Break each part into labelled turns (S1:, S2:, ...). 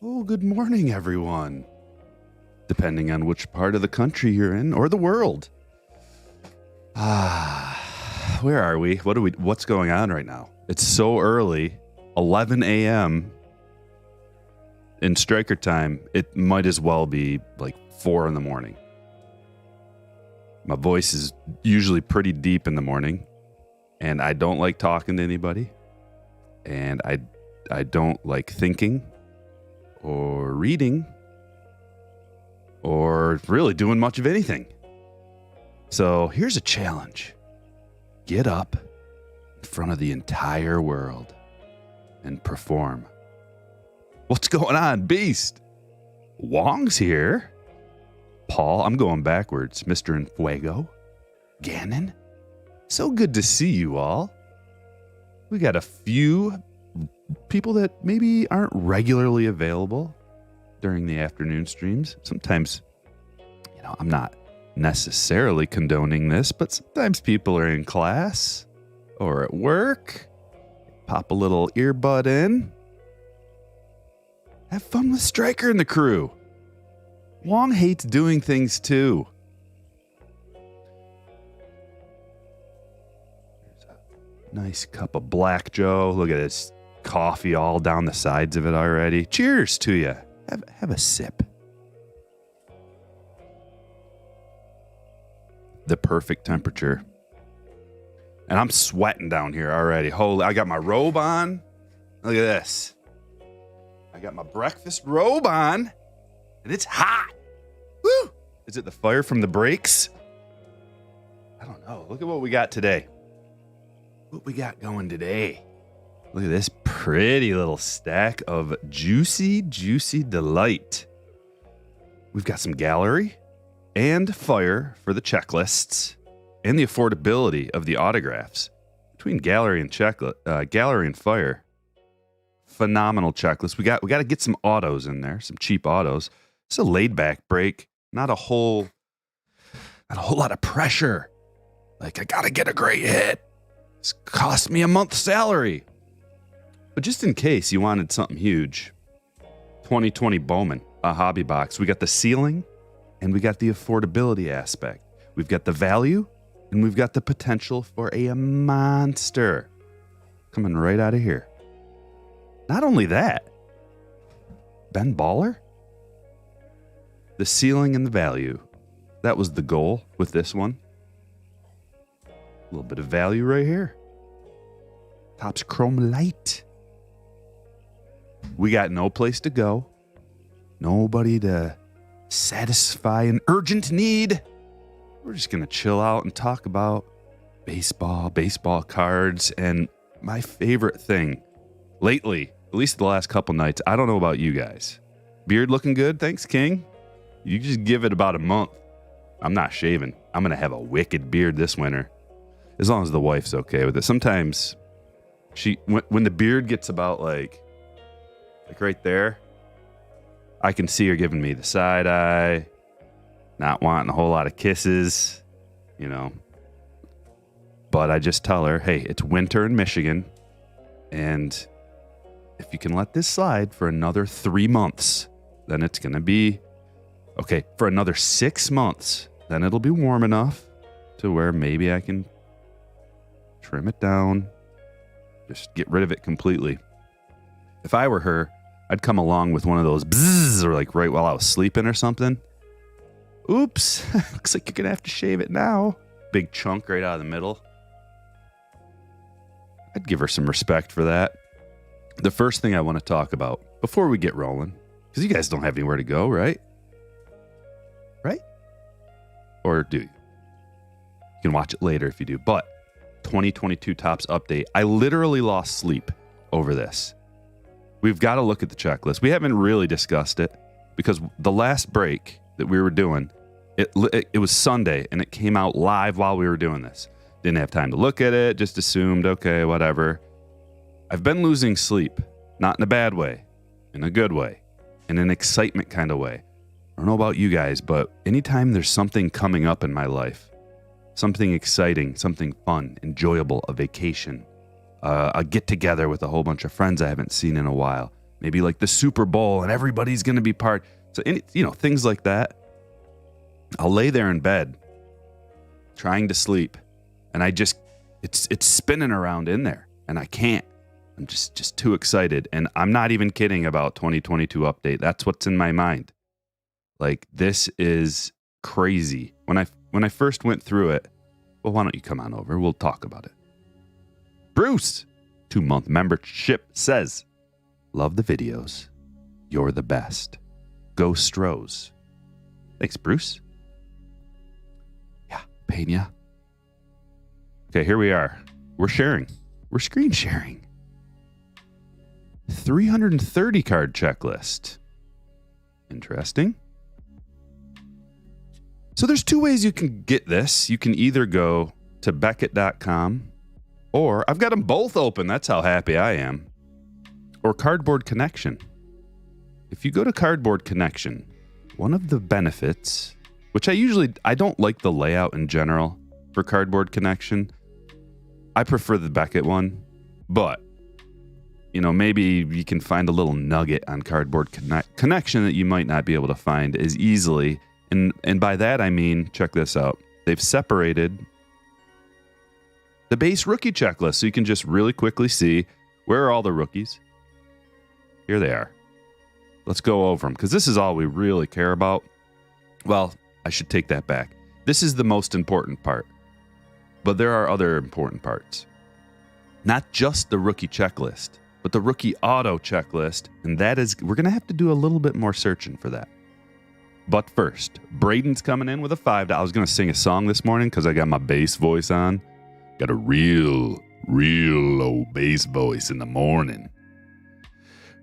S1: Oh, good morning, everyone. Depending on which part of the country you're in or the world. Where are we? What's going on right now? It's so early, 11 a.m. in Stryker time. It might as well be like 4 in the morning. My voice is usually pretty deep in the morning, and I don't like talking to anybody, and I don't like thinking or reading or really doing much of anything. So here's a challenge. Get up in front of the entire world and perform. What's going on, Beast? Wong's here. Paul, I'm going backwards. Mr. Enfuego. Gannon. So good to see you all. We got a few people that maybe aren't regularly available during the afternoon streams. Sometimes, I'm not necessarily condoning this, but sometimes people are in class or at work. Pop a little earbud in, Have fun with Stryker and the crew. Wong hates doing things too. There's a nice cup of Black Joe. Look at this coffee all down the sides of it already. Cheers to you. Have a sip. The perfect temperature. And I'm sweating down here already. Holy, I got my robe on. Look at this. I got my breakfast robe on. And it's hot. Woo! Is it the fire from the brakes? I don't know. Look at what we got today. What we got going today. Look at this pretty little stack of juicy, juicy delight. We've got some gallery and fire for the checklists and the affordability of the autographs. Between gallery and gallery and fire, phenomenal checklist. We got to get some autos in there, some cheap autos. It's a laid back break, not a whole lot of pressure. Like I got to get a great hit. It's cost me a month's salary. But just in case you wanted something huge, 2020 Bowman, a hobby box. We got the ceiling and we got the affordability aspect. We've got the value and we've got the potential for a monster coming right out of here. Not only that, Ben Baller, the ceiling and the value. That was the goal with this one. A little bit of value right here. Topps Chrome Light. We got no place to go. Nobody to satisfy an urgent need. We're just going to chill out and talk about baseball cards, and my favorite thing lately, at least the last couple nights, I don't know about you guys. Beard looking good? Thanks, King. You just give it about a month. I'm not shaving. I'm going to have a wicked beard this winter. As long as the wife's okay with it. Sometimes when the beard gets about like right there, I can see her giving me the side eye, not wanting a whole lot of kisses, you know. But I just tell her, hey, it's winter in Michigan, and if you can let this slide for another 3 months, then it's going to be, okay, for another 6 months, then it'll be warm enough to where maybe I can trim it down, just get rid of it completely. If I were her, I'd come along with one of those bzzz, or like right while I was sleeping or something. Oops, looks like you're going to have to shave it now. Big chunk right out of the middle. I'd give her some respect for that. The first thing I want to talk about before we get rolling, because you guys don't have anywhere to go, right? Right? Or do you? You can watch it later if you do. But 2022 Topps update. I literally lost sleep over this. We've got to look at the checklist. We haven't really discussed it because the last break that we were doing, it was Sunday and it came out live while we were doing this. Didn't have time to look at it, just assumed, okay, whatever. I've been losing sleep, not in a bad way, in a good way, in an excitement kind of way. I don't know about you guys, but anytime there's something coming up in my life, something exciting, something fun, enjoyable, a vacation, a get-together with a whole bunch of friends I haven't seen in a while, maybe like the Super Bowl and everybody's going to be part. So, things like that. I'll lay there in bed trying to sleep, and it's spinning around in there, and I can't. I'm just too excited, and I'm not even kidding about 2022 update. That's what's in my mind. Like, this is crazy. When I first went through it, well, why don't you come on over? We'll talk about it. Bruce, 2-month membership, says, love the videos. You're the best. Go Stros. Thanks, Bruce. Yeah, Pena. Okay, here we are. We're sharing. We're screen sharing. 330 card checklist. Interesting. So there's 2 ways you can get this. You can either go to Beckett.com, or I've got them both open. That's how happy I am. Or Cardboard Connection. If you go to Cardboard Connection, one of the benefits, which I don't like the layout in general for Cardboard Connection. I prefer the Beckett one, but maybe you can find a little nugget on Cardboard Connection that you might not be able to find as easily. And by that, I mean, check this out. They've separated the base rookie checklist, so you can just really quickly see where are all the rookies. Here they are. Let's go over them, because this is all we really care about. Well, I should take that back. This is the most important part. But there are other important parts. Not just the rookie checklist, but the rookie auto checklist. And that is, we're going to have to do a little bit more searching for that. But first, Braden's coming in with a $5. I was going to sing a song this morning because I got my bass voice on. Got a real low bass voice in the morning.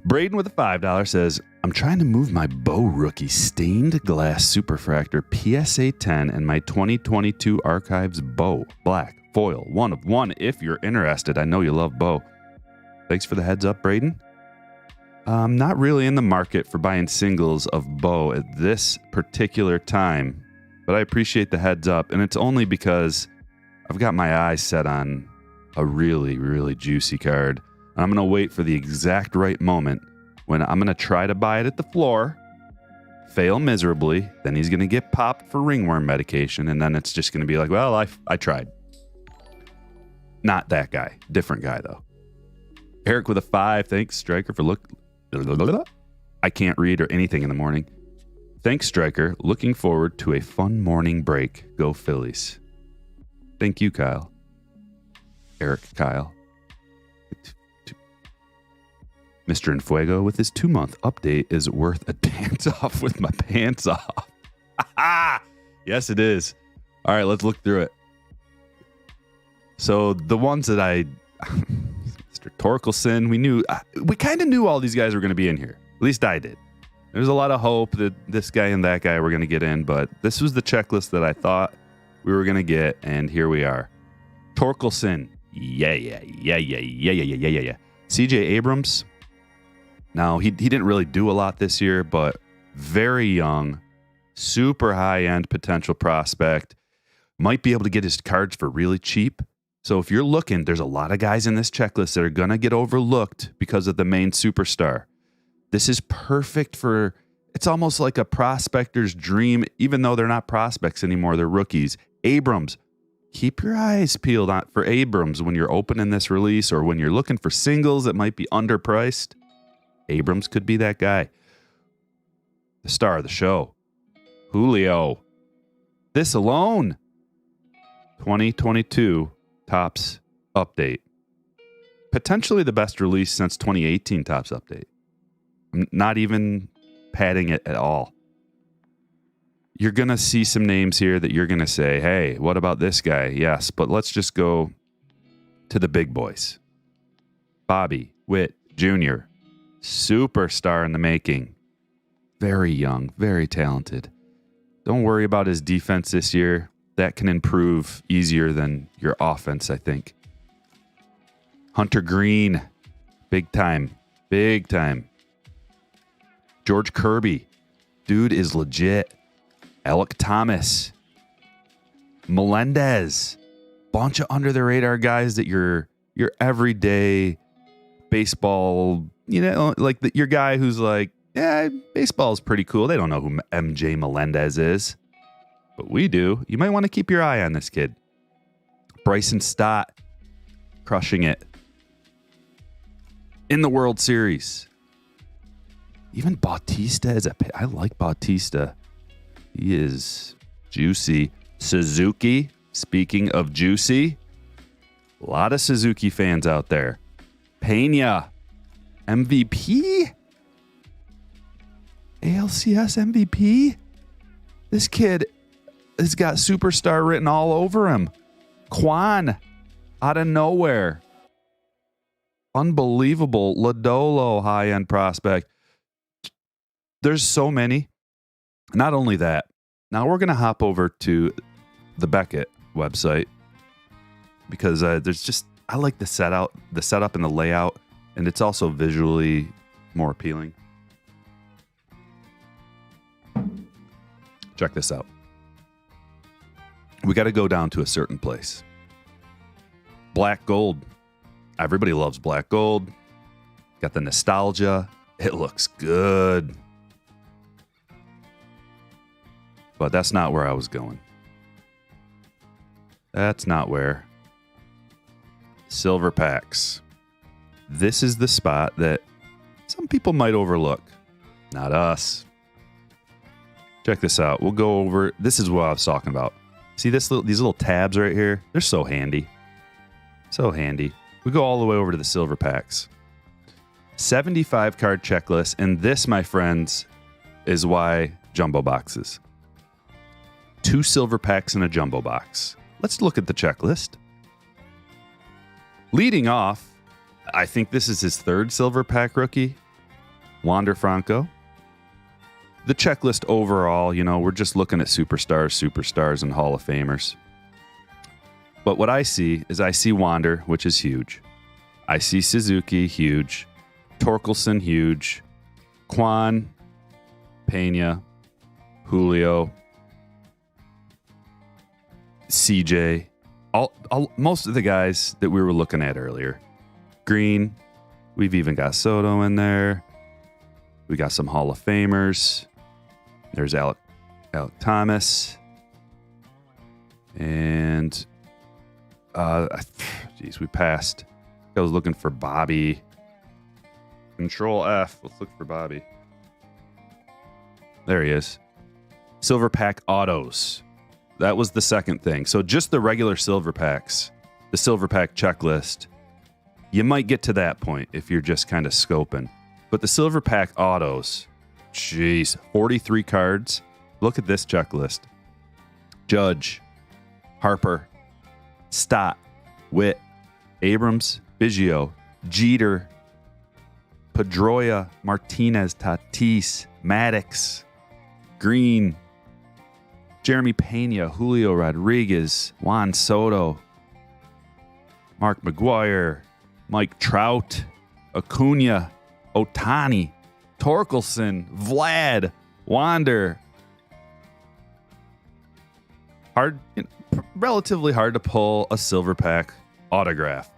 S1: Braden with a $5 says, I'm trying to move my Bow Rookie Stained Glass Superfractor PSA 10 and my 2022 Archives Bow Black Foil 1 of 1 if you're interested. I know you love Bow. Thanks for the heads up, Braden. I'm not really in the market for buying singles of Bow at this particular time, but I appreciate the heads up, and it's only because I've got my eyes set on a really juicy card. I'm going to wait for the exact right moment when I'm going to try to buy it at the floor, fail miserably, then he's going to get popped for ringworm medication, and then it's just going to be like, well, I tried. Not that guy. Different guy, though. Eric with a 5. Thanks, Stryker, for I can't read or anything in the morning. Thanks, Stryker. Looking forward to a fun morning break. Go Phillies. Thank you, Kyle. Eric, Kyle. Mr. Infuego with his 2-month update is worth a dance off with my pants off. Yes, it is. All right, let's look through it. So the ones that Mr. Torkelson, we kind of knew all these guys were going to be in here. At least I did. There's a lot of hope that this guy and that guy were going to get in, but this was the checklist that I thought we were going to get, and here we are. Torkelson. Yeah. CJ Abrams. Now, he didn't really do a lot this year, but very young, super high-end potential prospect. Might be able to get his cards for really cheap. So if you're looking, there's a lot of guys in this checklist that are going to get overlooked because of the main superstar. This is perfect for, it's almost like a prospector's dream, even though they're not prospects anymore, they're rookies. Abrams, keep your eyes peeled on for Abrams when you're opening this release or when you're looking for singles that might be underpriced. Abrams could be that guy. The star of the show, Julio. This alone, 2022 Topps update. Potentially the best release since 2018 Topps update. I'm not even padding it at all. You're going to see some names here that you're going to say, hey, what about this guy? Yes, but let's just go to the big boys. Bobby Witt Jr., superstar in the making. Very young, very talented. Don't worry about his defense this year. That can improve easier than your offense, I think. Hunter Green, big time. George Kirby, dude is legit. Alec Thomas, Melendez, bunch of under the radar guys that your everyday baseball, like your guy who's like, yeah, baseball is pretty cool. They don't know who MJ Melendez is, but we do. You might want to keep your eye on this kid. Bryson Stott, crushing it in the World Series. Even Bautista I like Bautista. He is juicy. Suzuki, speaking of juicy, a lot of Suzuki fans out there. Pena, MVP? ALCS MVP? This kid has got superstar written all over him. Kwan, out of nowhere. Unbelievable. Lodolo, high-end prospect. There's so many. Not only that, now we're going to hop over to the Beckett website because I like the setup and the layout, and it's also visually more appealing. Check this out. We got to go down to a certain place. Black gold. Everybody loves black gold. Got the nostalgia. It looks good. But that's not where I was going. That's not where. Silver packs. This is the spot that some people might overlook. Not us. Check this out. We'll go over. This is what I was talking about. See these little tabs right here? They're so handy. So handy. We go all the way over to the silver packs. 75 card checklist. And this, my friends, is why jumbo boxes. 2 silver packs in a jumbo box. Let's look at the checklist. Leading off, I think this is his 3rd silver pack rookie, Wander Franco. The checklist overall, we're just looking at superstars, and Hall of Famers. But what I see is Wander, which is huge. I see Suzuki, huge. Torkelson, huge. Quan, Pena, Julio, CJ, most of the guys that we were looking at earlier. Green, we've even got Soto in there. We got some Hall of Famers. There's Alec Thomas. And, we passed. I was looking for Bobby. Control F. Let's look for Bobby. There he is. Silver pack autos. That was the second thing. So just the regular silver packs, the silver pack checklist, you might get to that point if you're just kind of scoping. But the silver pack autos, 43 cards. Look at this checklist. Judge, Harper, Stott, Witt, Abrams, Biggio, Jeter, Pedroia, Martinez, Tatis, Maddox, Green, Jeremy Pena, Julio Rodriguez, Juan Soto, Mark McGuire, Mike Trout, Acuna, Ohtani, Torkelson, Vlad, Wander. Relatively hard to pull a silver pack autograph.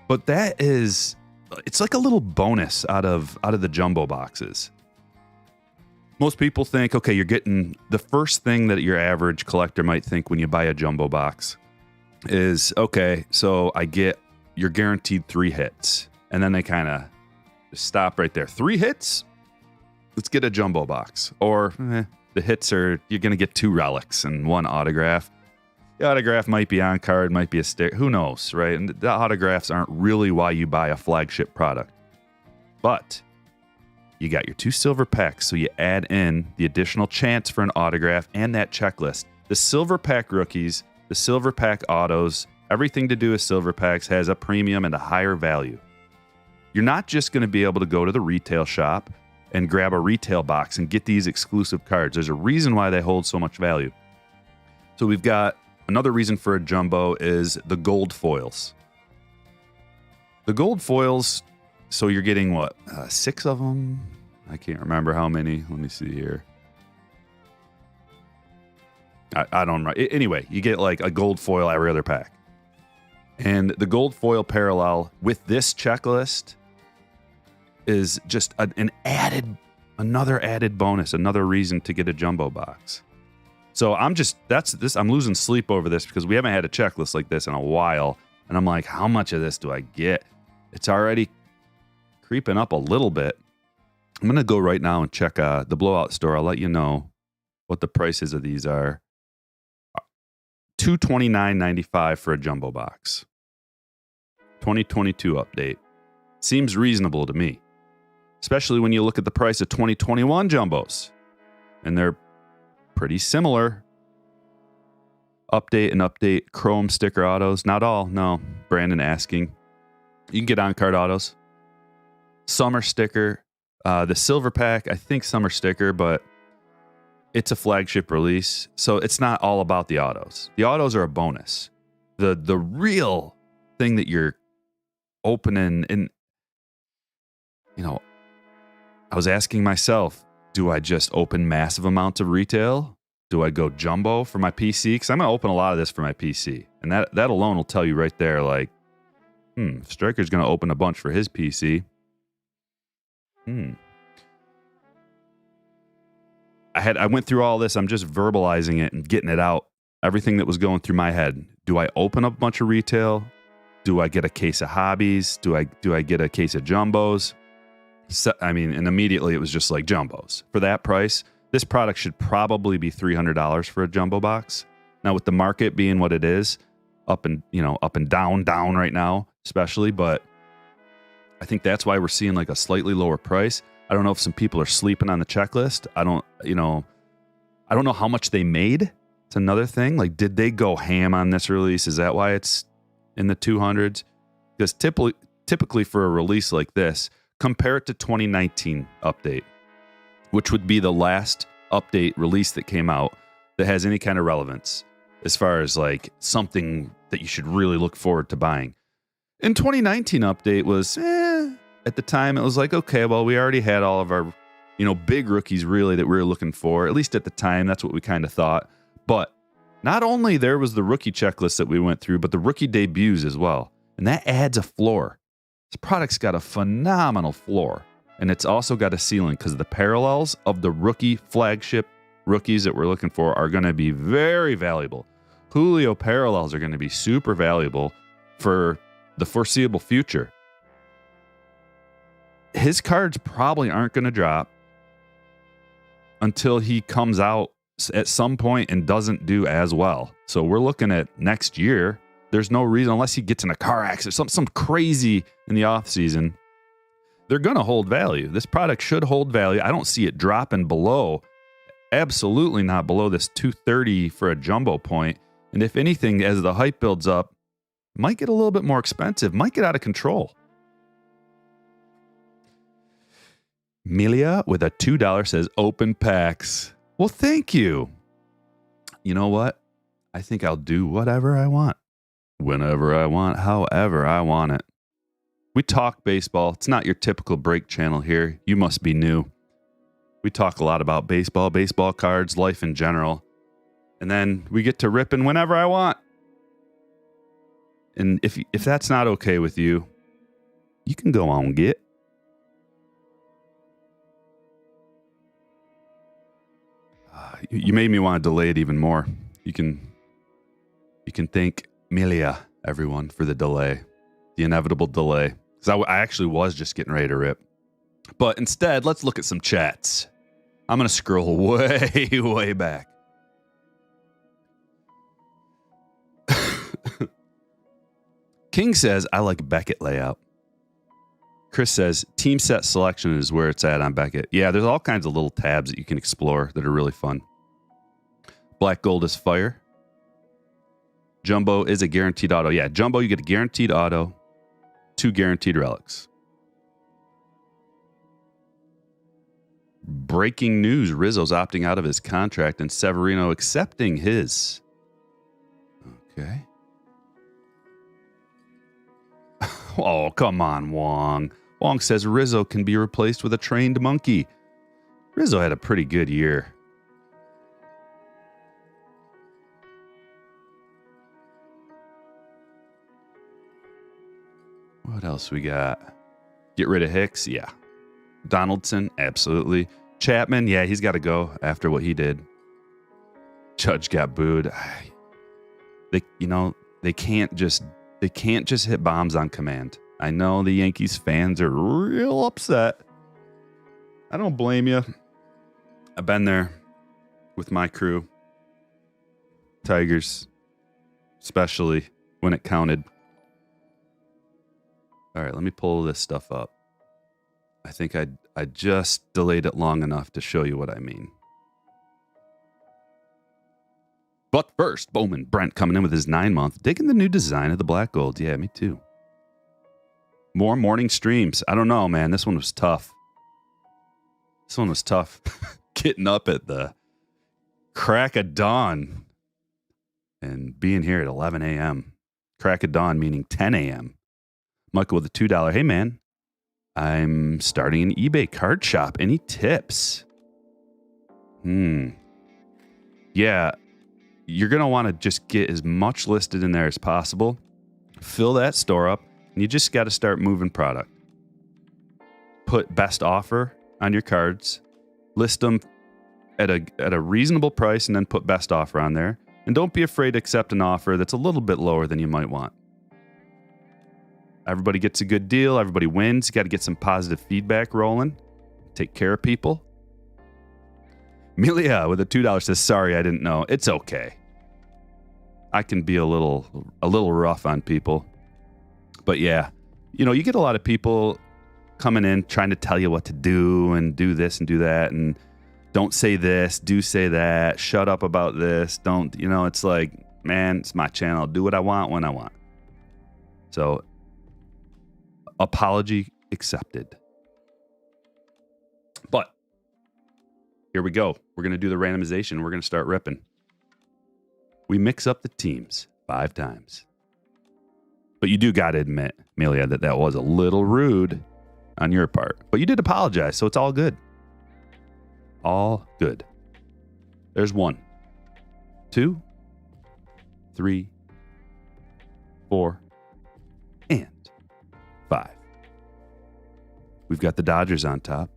S1: But it's like a little bonus out of the jumbo boxes. Most people think, okay, you're getting the first thing that your average collector might think when you buy a jumbo box is, okay, so you're guaranteed 3 hits. And then they kind of stop right there. 3 hits? Let's get a jumbo box. Or the hits are, you're going to get 2 relics and 1 autograph. The autograph might be on card, might be a stick. Who knows, right? And the autographs aren't really why you buy a flagship product. But you got your 2 silver packs, so you add in the additional chance for an autograph and that checklist. The silver pack rookies, the silver pack autos, everything to do with silver packs has a premium and a higher value. You're not just going to be able to go to the retail shop and grab a retail box and get these exclusive cards. There's a reason why they hold so much value. So we've got another reason for a jumbo is the gold foils. The gold foils, so you're getting what, 6 of them? I can't remember how many. Let me see here. I don't know. Anyway, you get like a gold foil every other pack. And the gold foil parallel with this checklist is just another added bonus, another reason to get a jumbo box. So I'm losing sleep over this because we haven't had a checklist like this in a while. And I'm like, how much of this do I get? It's already creeping up a little bit. I'm going to go right now and check the Blowout store. I'll let you know what the prices of these are. $229.95 for a jumbo box. 2022 update. Seems reasonable to me. Especially when you look at the price of 2021 jumbos. And they're pretty similar. Update chrome sticker autos. Not all, no. Brandon asking. You can get on-card autos. Summer sticker. The silver pack, I think summer sticker, but it's a flagship release. So it's not all about the autos. The autos are a bonus. The real thing that you're opening, and I was asking myself, do I just open massive amounts of retail? Do I go jumbo for my PC? Because I'm going to open a lot of this for my PC. And that alone will tell you right there, like, Stryker's going to open a bunch for his PC. I went through all this. I'm just verbalizing it and getting it out. Everything that was going through my head. Do I open up a bunch of retail? Do I get a case of hobbies? Do I get a case of jumbos? So, I mean, and immediately it was just like jumbos. For that price, this product should probably be $300 for a jumbo box. Now with the market being what it is, up and down right now, especially, but I think that's why we're seeing like a slightly lower price. I don't know if some people are sleeping on the checklist. I don't know how much they made. It's another thing. Like, did they go ham on this release? Is that why it's in the 200s? Because typically for a release like this, compare it to 2019 update, which would be the last update release that came out that has any kind of relevance as far as like something that you should really look forward to buying. In 2019 update was, at the time it was like, okay, well, we already had all of our, big rookies really that we were looking for. At least at the time, that's what we kind of thought. But not only there was the rookie checklist that we went through, but the rookie debuts as well. And that adds a floor. This product's got a phenomenal floor. And it's also got a ceiling because the parallels of the rookie flagship rookies that we're looking for are going to be very valuable. Julio parallels are going to be super valuable for the foreseeable future. His cards probably aren't going to drop until he comes out at some point and doesn't do as well. So we're looking at next year. There's no reason, unless he gets in a car accident, some crazy in the off season, they're going to hold value. This product should hold value. I don't see it dropping below, absolutely not below this 230 for a jumbo point. And if anything, as the hype builds up, might get a little bit more expensive, might get out of control. Milia with a $2 says open packs. Well, thank you. You know what? I think I'll do whatever I want, whenever I want, however I want it. We talk baseball. It's not your typical break channel here. You must be new. We talk a lot about baseball, baseball cards, life in general. And then we get to ripping whenever I want. And if that's not okay with you, you can go on and get. You made me want to delay it even more. You can thank Milia, everyone, for the delay, the inevitable delay. Because I actually was just getting ready to rip. But instead, let's look at some chats. I'm going to scroll way, way back. King says, I like Beckett layout. Chris says, team set selection is where it's at on Beckett. Yeah, there's all kinds of little tabs that you can explore that are really fun. Black Gold is fire. Jumbo is a guaranteed auto. Yeah, Jumbo, you get a guaranteed auto, 2 guaranteed relics. Breaking news, Rizzo's opting out of his contract and Severino accepting his. Okay. Oh, come on, Wong. Wong says Rizzo can be replaced with a trained monkey. Rizzo had a pretty good year. What else we got? Get rid of Hicks? Yeah. Donaldson? Absolutely. Chapman? Yeah, he's got to go after what he did. Judge got booed. They can't just hit bombs on command. I know the Yankees fans are real upset. I don't blame you. I've been there with my crew. Tigers, especially when it counted. All right, let me pull this stuff up. I think I just delayed it long enough to show you what I mean. But first, Bowman Brent coming in with his 9-month, digging the new design of the black gold. Yeah, me too. More morning streams. I don't know, man. This one was tough. Getting up at the crack of dawn and being here at 11 a.m. Crack of dawn meaning 10 a.m. Michael with a $2. Hey, man. I'm starting an eBay card shop. Any tips? Yeah. You're going to want to just get as much listed in there as possible. Fill that store up, and you just got to start moving product. put best offer on your cards, list them at a reasonable price, and then put best offer on there. And don't be afraid to accept an offer that's a little bit lower than you might want. Everybody gets a good deal. Everybody wins. You got to get some positive feedback rolling. Take care of people. Amelia with a $2 says, sorry, I didn't know. It's okay. I can be a little rough on people. But yeah, you get a lot of people coming in trying to tell you what to do and do this and do that. And don't say this, do say that. Shut up about this. Don't, it's like, man, it's my channel. Do what I want when I want. So, apology accepted. But here we go. We're going to do the randomization. We're going to start ripping. We mix up the teams 5 times. But you do got to admit, Amelia, that was a little rude on your part. But you did apologize, so it's all good. All good. There's 1, 2, 3, 4, and 5. We've got the Dodgers on top.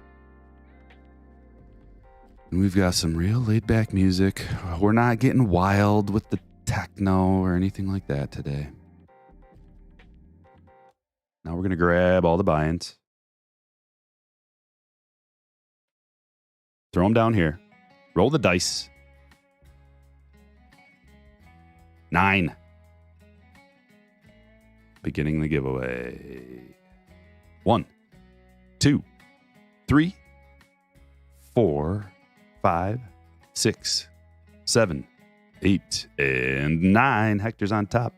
S1: And we've got some real laid-back music. We're not getting wild with the techno or anything like that today. Now we're going to grab all the buy-ins. Throw them down here. Roll the dice. 9. Beginning the giveaway. 1, 2, 3, 4, 5, 6, 7, 8, and 9. Hector's on top.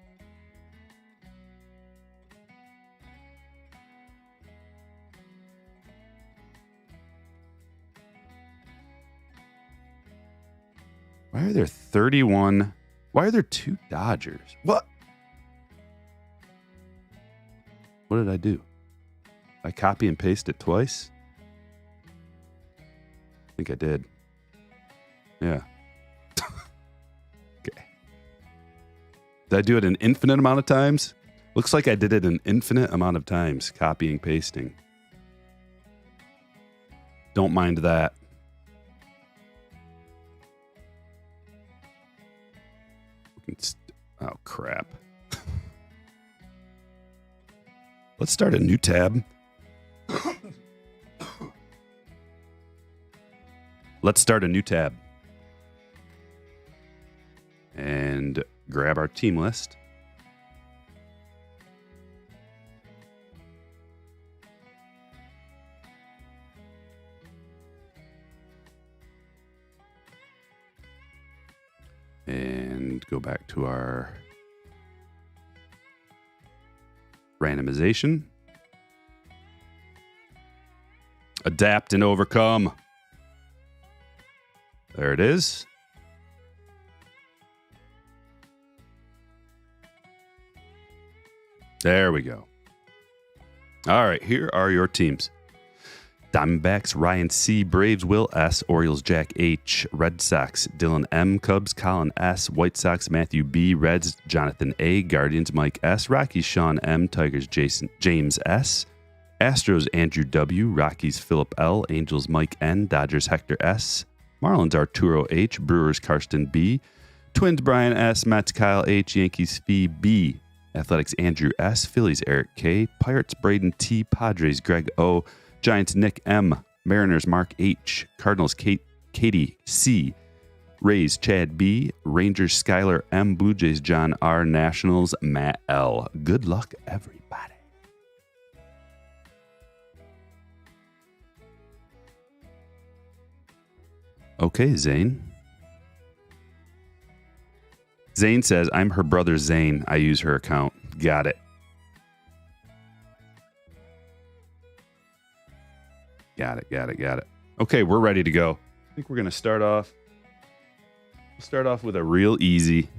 S1: Why are there 31? Why are there 2 Dodgers? What? What did I do? I copy and paste it twice? I think I did. Yeah. Okay. Did I do it an infinite amount of times? Looks like I did it an infinite amount of times, copying, pasting. Don't mind that. Oh, crap. Let's start a new tab. Let's start a new tab. And grab our team list. And go back to our randomization. Adapt and overcome. There it is. There we go. All right, here are your teams. Diamondbacks, Ryan C. Braves, Will S. Orioles, Jack H. Red Sox, Dylan M. Cubs, Colin S. White Sox, Matthew B. Reds, Jonathan A. Guardians, Mike S. Rockies, Sean M. Tigers, James S. Astros, Andrew W. Rockies, Philip L. Angels, Mike N. Dodgers, Hector S. Marlins, Arturo H. Brewers, Karsten B. Twins, Brian S. Mets, Kyle H. Yankees, Fee B. Athletics, Andrew S. Phillies, Eric K. Pirates, Braden T. Padres, Greg O. Giants, Nick M. Mariners, Mark H. Cardinals, Katie C. Rays, Chad B. Rangers, Skylar M. Blue Jays, John R. Nationals, Matt L. Good luck, everybody. Okay, Zane. Zane says, I'm her brother Zane. I use her account. Got it. Got it. Okay, we're ready to go. I think we're going to start off with a real easy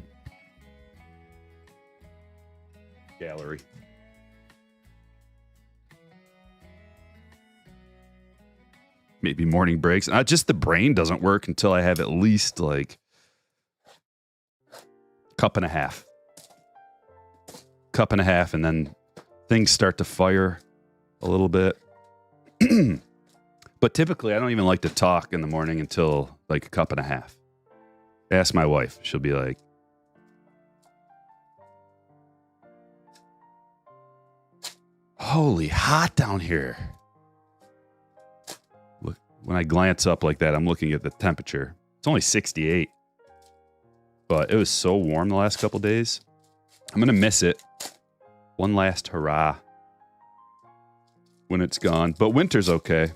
S1: gallery. Maybe morning breaks. Just the brain doesn't work until I have at least like cup and a half, and then things start to fire a little bit. But typically, I don't even like to talk in the morning until like a cup and a half. Ask my wife. She'll be like, holy hot down here. Look, when I glance up like that, I'm looking at the temperature. It's only 68. But it was so warm the last couple days. I'm going to miss it. One last hurrah when it's gone. But winter's okay.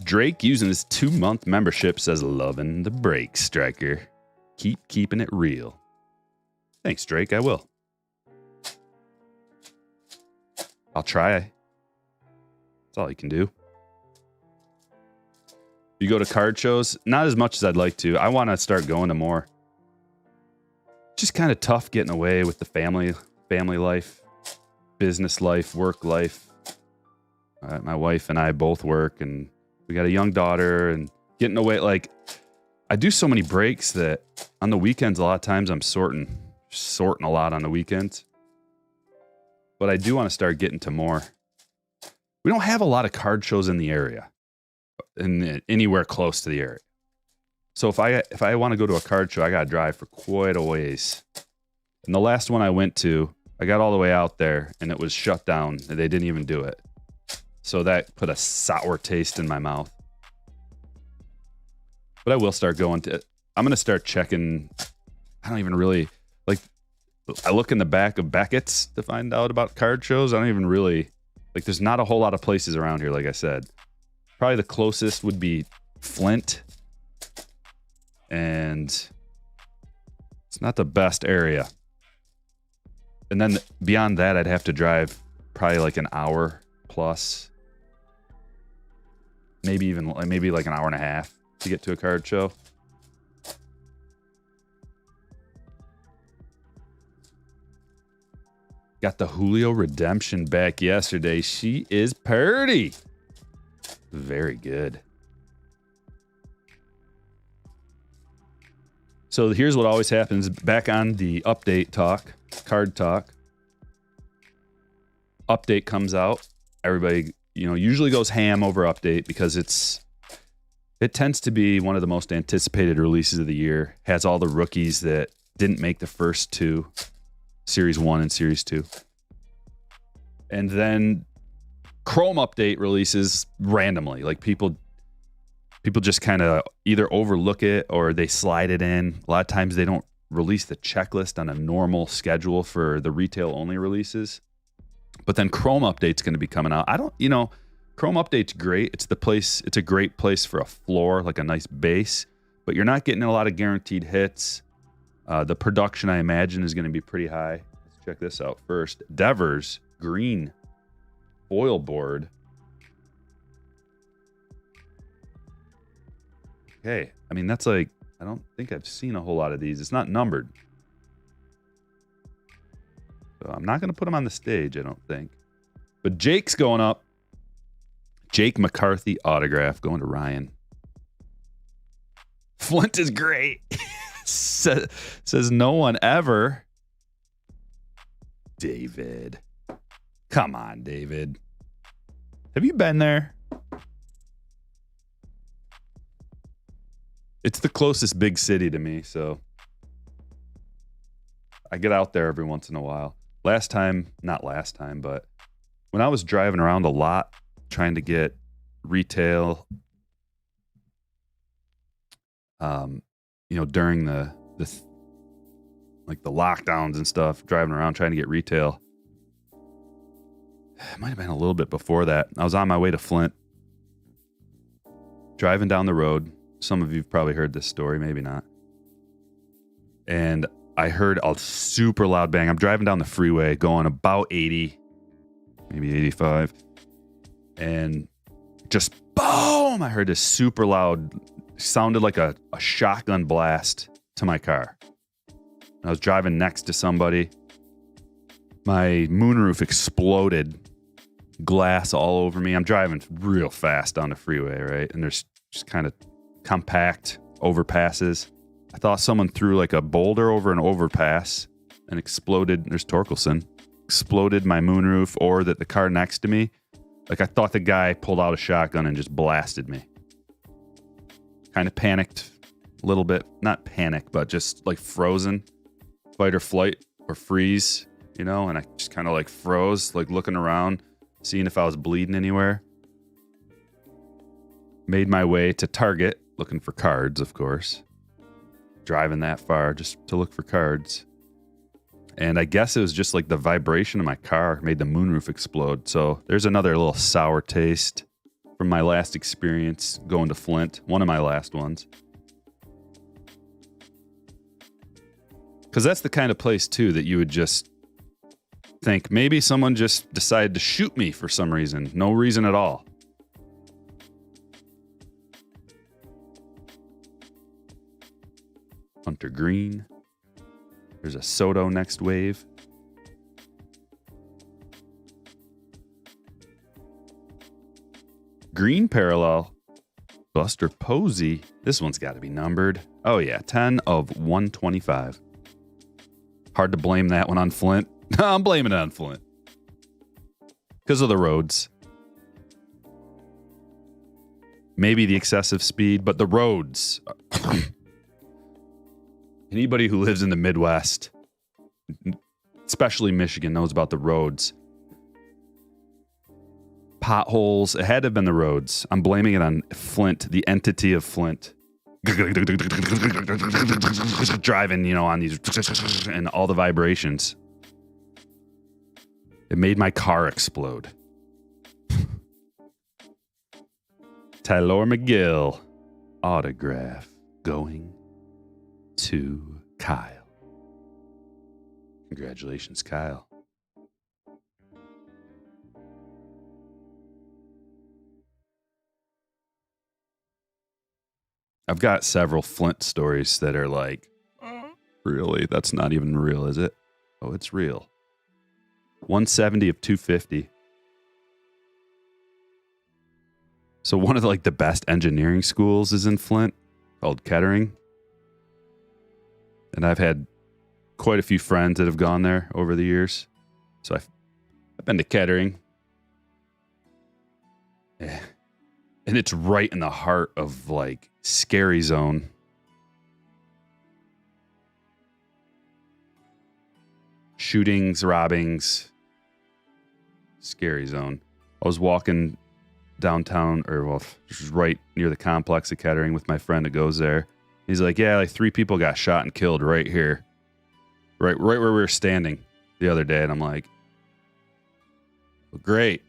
S1: Drake using his 2-month membership says, loving the break, Stryker. Keep keeping it real. Thanks, Drake. I will. I'll try. That's all you can do. You go to card shows? Not as much as I'd like to. I want to start going to more. Just kind of tough getting away with the family life, business life, work life. My wife and I both work, and we got a young daughter, and getting away. Like, I do so many breaks that on the weekends, a lot of times I'm sorting a lot on the weekends. But I do want to start getting to more. We don't have a lot of card shows in the area, anywhere close to the area. So if I want to go to a card show, I got to drive for quite a ways. And the last one I went to, I got all the way out there, and it was shut down, and they didn't even do it. So that put a sour taste in my mouth. But I will start going to it. I'm going to start checking. I don't even really, like, I look in the back of Beckett's to find out about card shows. I don't even really, like, there's not a whole lot of places around here, like I said. Probably the closest would be Flint. And it's not the best area. And then beyond that, I'd have to drive probably like an hour plus. Maybe like an hour and a half to get to a card show. Got the Julio redemption back yesterday. She is purty. Very good. So here's what always happens. Back on the update talk, card talk. Update comes out. Everybody, usually goes ham over update because it tends to be one of the most anticipated releases of the year. Has all the rookies that didn't make the first two, Series 1 and Series 2. And then Chrome update releases randomly. Like people just kind of either overlook it or they slide it in. A lot of times they don't release the checklist on a normal schedule for the retail only releases. But then Chrome update's going to be coming out. Chrome update's great. It's a great place for a floor, like a nice base, but you're not getting a lot of guaranteed hits. The production, I imagine, is going to be pretty high. Let's check this out first. Devers green foil board. Okay. I mean, that's like, I don't think I've seen a whole lot of these. It's not numbered. So I'm not going to put him on the stage, I don't think. But Jake's going up. Jake McCarthy autograph going to Ryan. Flint is great. Says no one ever. David. Come on, David. Have you been there? It's the closest big city to me, so I get out there every once in a while. Not last time, but when I was driving around a lot trying to get retail, during the lockdowns and stuff, driving around trying to get retail. It might have been a little bit before that. I was on my way to Flint, driving down the road. Some of you've probably heard this story, maybe not. And I heard a super loud bang. I'm driving down the freeway going about 80, maybe 85. And just boom, I heard this super loud, sounded like a shotgun blast to my car. I was driving next to somebody. My moonroof exploded glass all over me. I'm driving real fast down the freeway, right? And there's just kind of compact overpasses. I thought someone threw like a boulder over an overpass and exploded. There's Torkelson. Exploded my moonroof, or that the car next to me. Like, I thought the guy pulled out a shotgun and just blasted me. Kind of panicked a little bit. Not panic, but just like frozen. Fight or flight or freeze, you know? And I just kind of like froze, like looking around, seeing if I was bleeding anywhere. Made my way to Target, looking for cards, of course. Driving that far just to look for cards. And I guess it was just like the vibration of my car made the moonroof explode. So there's another little sour taste from my last experience going to Flint. One of my last ones. Because that's the kind of place, too, that you would just think maybe someone just decided to shoot me for some reason. No reason at all. Hunter Green. There's a Soto next wave. Green parallel. Buster Posey. This one's got to be numbered. Oh, yeah. 10 of 125. Hard to blame that one on Flint. No, I'm blaming it on Flint. Because of the roads. Maybe the excessive speed, but the roads. Anybody who lives in the Midwest, especially Michigan, knows about the roads. Potholes. It had to have been the roads. I'm blaming it on Flint, the entity of Flint. Driving, you know, on these and all the vibrations. It made my car explode. Tylor McGill autograph going to Kyle. Congratulations, Kyle. I've got several Flint stories that are like, really? That's not even real, is it? Oh, it's real. 170 of 250. So one of the best engineering schools is in Flint, called Kettering. And I've had quite a few friends that have gone there over the years. So I've been to Kettering. Yeah. And it's right in the heart of scary zone. Shootings, robbings, scary zone. I was walking downtown, just right near the complex of Kettering with my friend that goes there. He's like, yeah, 3 people got shot and killed right here. Right where we were standing the other day. And I'm like, well, great.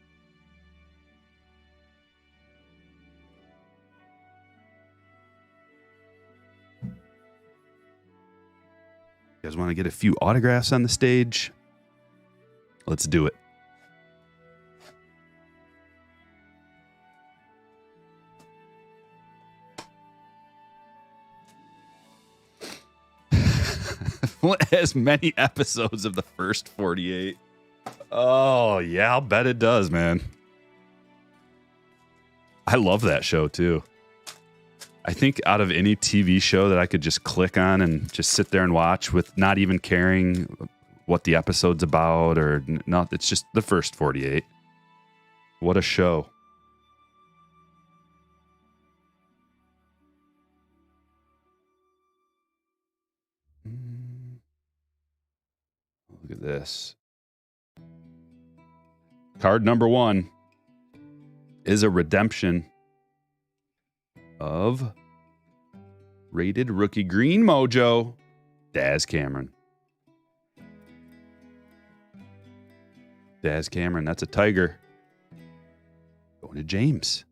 S1: You guys want to get a few autographs on the stage? Let's do it. Flint has many episodes of the first 48. Oh, yeah, I'll bet it does, man. I love that show, too. I think out of any TV show that I could just click on and just sit there and watch with not even caring what the episode's about or not, it's just the first 48. What a show. Look at this. Card number 1 is a redemption of rated rookie green mojo, Daz Cameron. Daz Cameron, that's a Tiger. Going to James.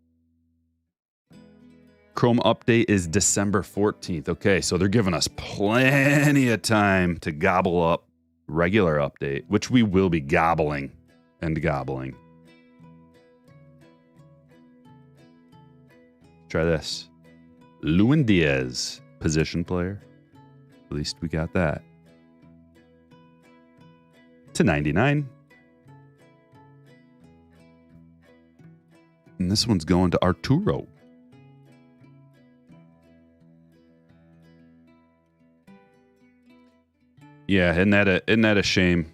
S1: Chrome update is December 14th. Okay, so they're giving us plenty of time to gobble up regular update, which we will be gobbling and gobbling. Try this. Lewin Diaz, position player. At least we got that. /99. And this one's going to Arturo. Yeah, isn't that a shame?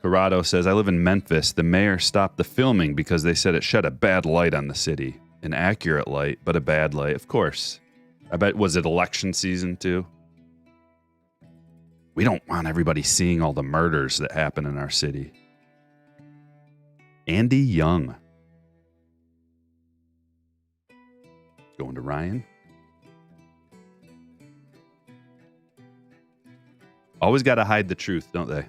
S1: Corrado says, I live in Memphis. The mayor stopped the filming because they said it shed a bad light on the city. An accurate light, but a bad light. Of course. I bet, was it election season too? We don't want everybody seeing all the murders that happen in our city. Andy Young. Going to Ryan. Always got to hide the truth, don't they?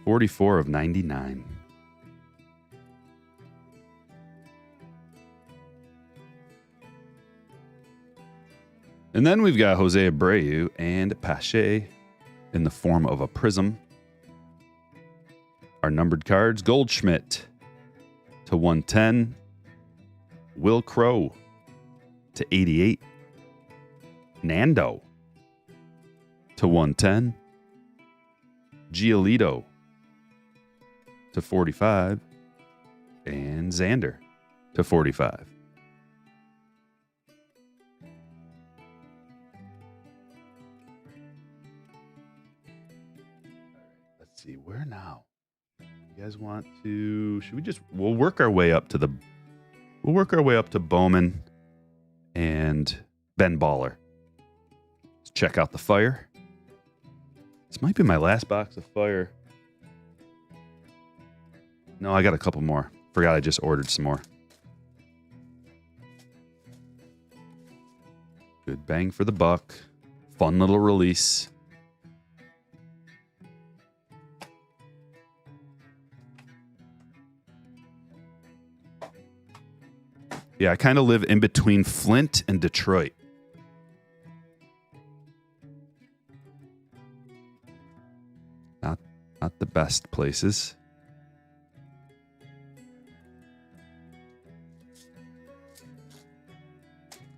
S1: 44 of 99. And then we've got Jose Abreu and Pache in the form of a prism. Our numbered cards, Goldschmidt to 110. Will Crow to 88. Nando to 110. Giolito to 45. And Xander to 45. Let's see, where now? You guys want to, we'll work our way up to Bowman and Ben Baller. Let's check out the fire. This might be my last box of fire. No, I got a couple more. Forgot I just ordered some more. Good bang for the buck. Fun little release. Yeah, I kind of live in between Flint and Detroit. Not the best places.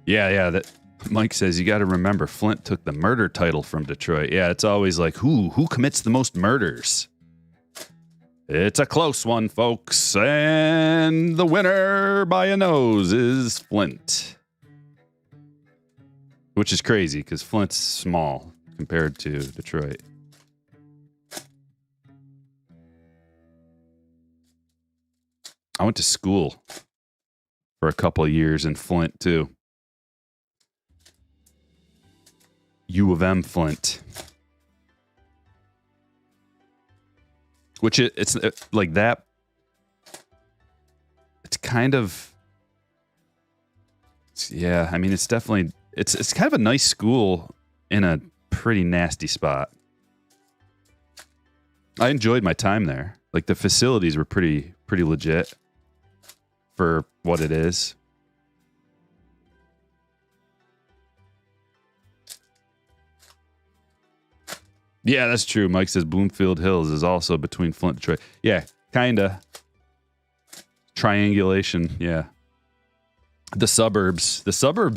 S1: Yeah, that Mike says you got to remember Flint took the murder title from Detroit. Yeah, it's always like who commits the most murders? It's a close one, folks, and the winner by a nose is Flint. Which is crazy because Flint's small compared to Detroit. I went to school for a couple of years in Flint, too. U of M Flint. Which it's like that. It's kind of, yeah, I mean, it's definitely, it's kind of a nice school in a pretty nasty spot. I enjoyed my time there. Like the facilities were pretty legit for what it is. Yeah, that's true. Mike says Bloomfield Hills is also between Flint and Detroit. Yeah, kinda. Triangulation, yeah. The suburbs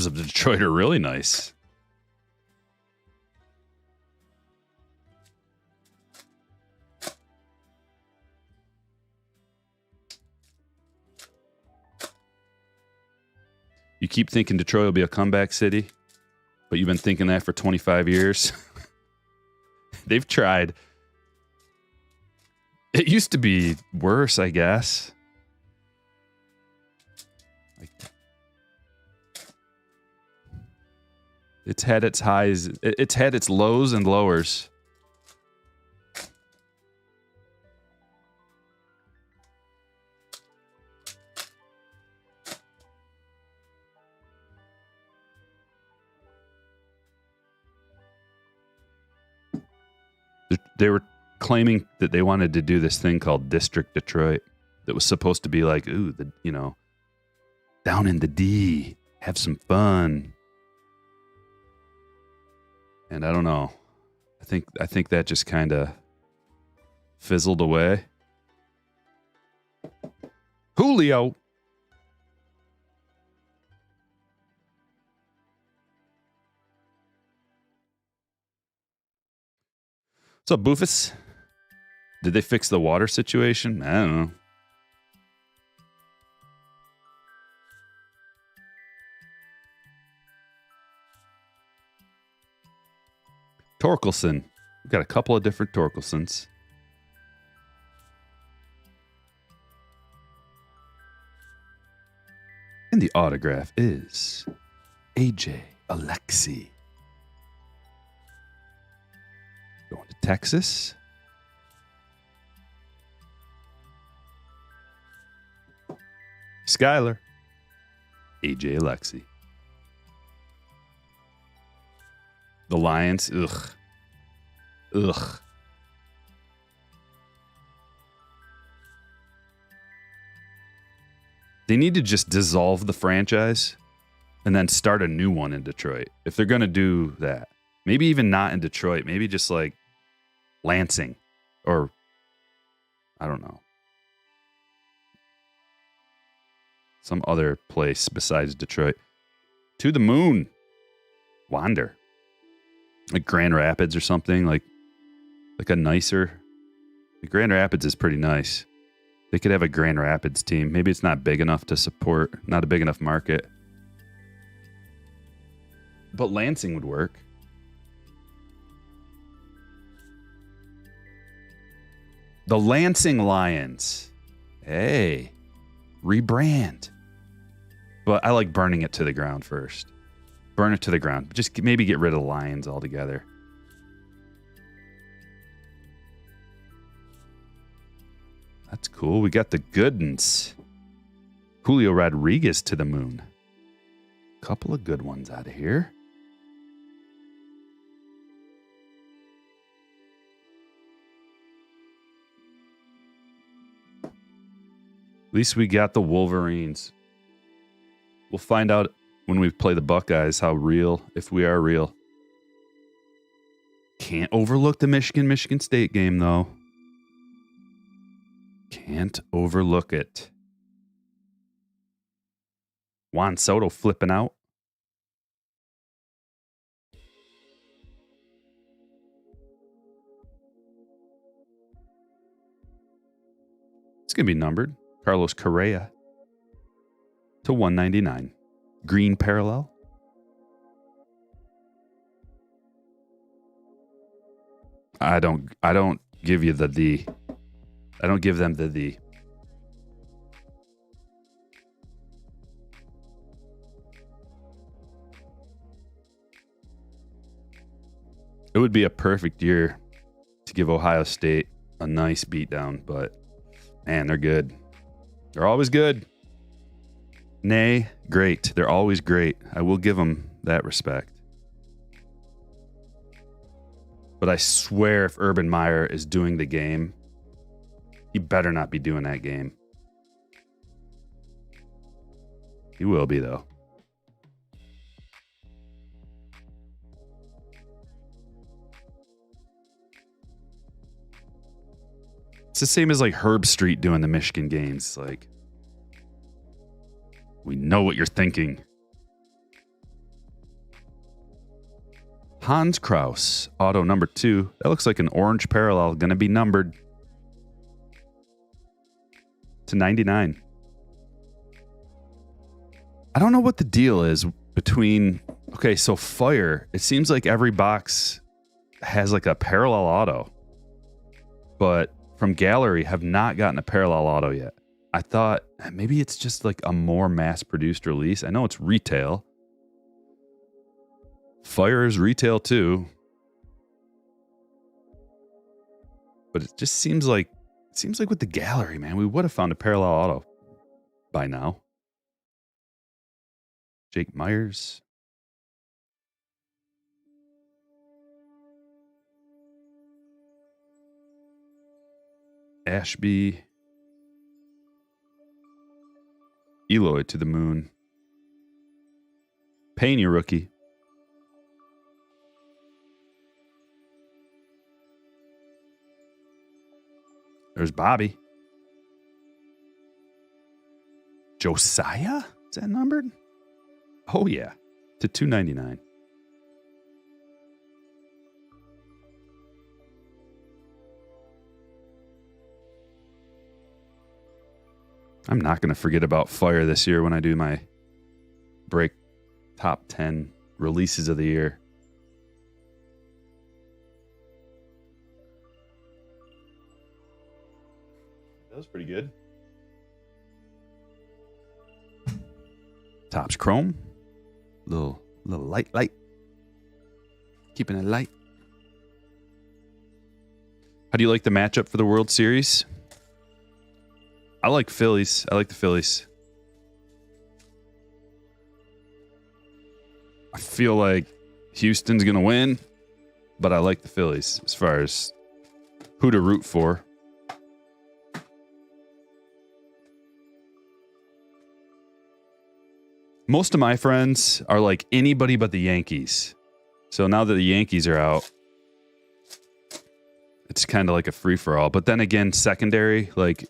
S1: of Detroit are really nice. You keep thinking Detroit will be a comeback city, but you've been thinking that for 25 years. They've tried. It used to be worse, I guess. It's had its highs. It's had its lows and lowers. They were claiming that they wanted to do this thing called District Detroit that was supposed to be like, ooh, down in the D, have some fun. And I don't know. I think that just kind of fizzled away. Julio. What's up, Boofus? Did they fix the water situation? I don't know. Torkelson. We've got a couple of different Torkelsons. And the autograph is AJ Alexi. Going to Texas. Skyler. AJ Alexi. The Lions. Ugh. Ugh. They need to just dissolve the franchise and then start a new one in Detroit. If they're going to do that. Maybe even not in Detroit. Maybe just like Lansing. Or, I don't know. Some other place besides Detroit. To the moon. Wander. Like Grand Rapids or something. Like a nicer. The Grand Rapids is pretty nice. They could have a Grand Rapids team. Maybe it's not big enough to support. Not a big enough market. But Lansing would work. The Lansing Lions. Hey. Rebrand. But I like burning it to the ground first. Burn it to the ground. Just maybe get rid of the Lions altogether. That's cool. We got the Goodens. Julio Rodriguez to the moon. Couple of good ones out of here. At least we got the Wolverines. We'll find out when we play the Buckeyes how real, if we are real. Can't overlook the Michigan State game, though. Can't overlook it. Juan Soto flipping out. It's going to be numbered. Carlos Correa to 199. Green parallel. I don't give you the. I don't give them the. It would be a perfect year to give Ohio State a nice beatdown, but man, they're good. They're always good. Nay, great. They're always great. I will give them that respect. But I swear if Urban Meyer is doing the game, he better not be doing that game. He will be, though. It's the same as like Herb Street doing the Michigan games. Like, we know what you're thinking. Hans Kraus, auto number 2. That looks like an orange parallel. Going to be numbered to 99. I don't know what the deal is between... Okay, so Fire. It seems like every box has like a parallel auto. But from Gallery, have not gotten a parallel auto yet. I thought maybe it's just like a more mass-produced release. I know it's retail. Fire is retail too. But it just seems like with the Gallery, man, we would have found a parallel auto by now. Jake Myers. Ashby. Eloy to the moon. Pena rookie. There's Bobby. Josiah? Is that numbered? Oh, yeah. To 299. I'm not going to forget about Fire this year when I do my break top 10 releases of the year. was pretty good. Top's chrome. Little light. Keeping it light. How do you like the matchup for the World Series? I like Phillies. I like the Phillies. I feel like Houston's going to win, but I like the Phillies as far as who to root for. Most of my friends are like anybody but the Yankees. So now that the Yankees are out, it's kind of like a free-for-all. But then again, secondary, like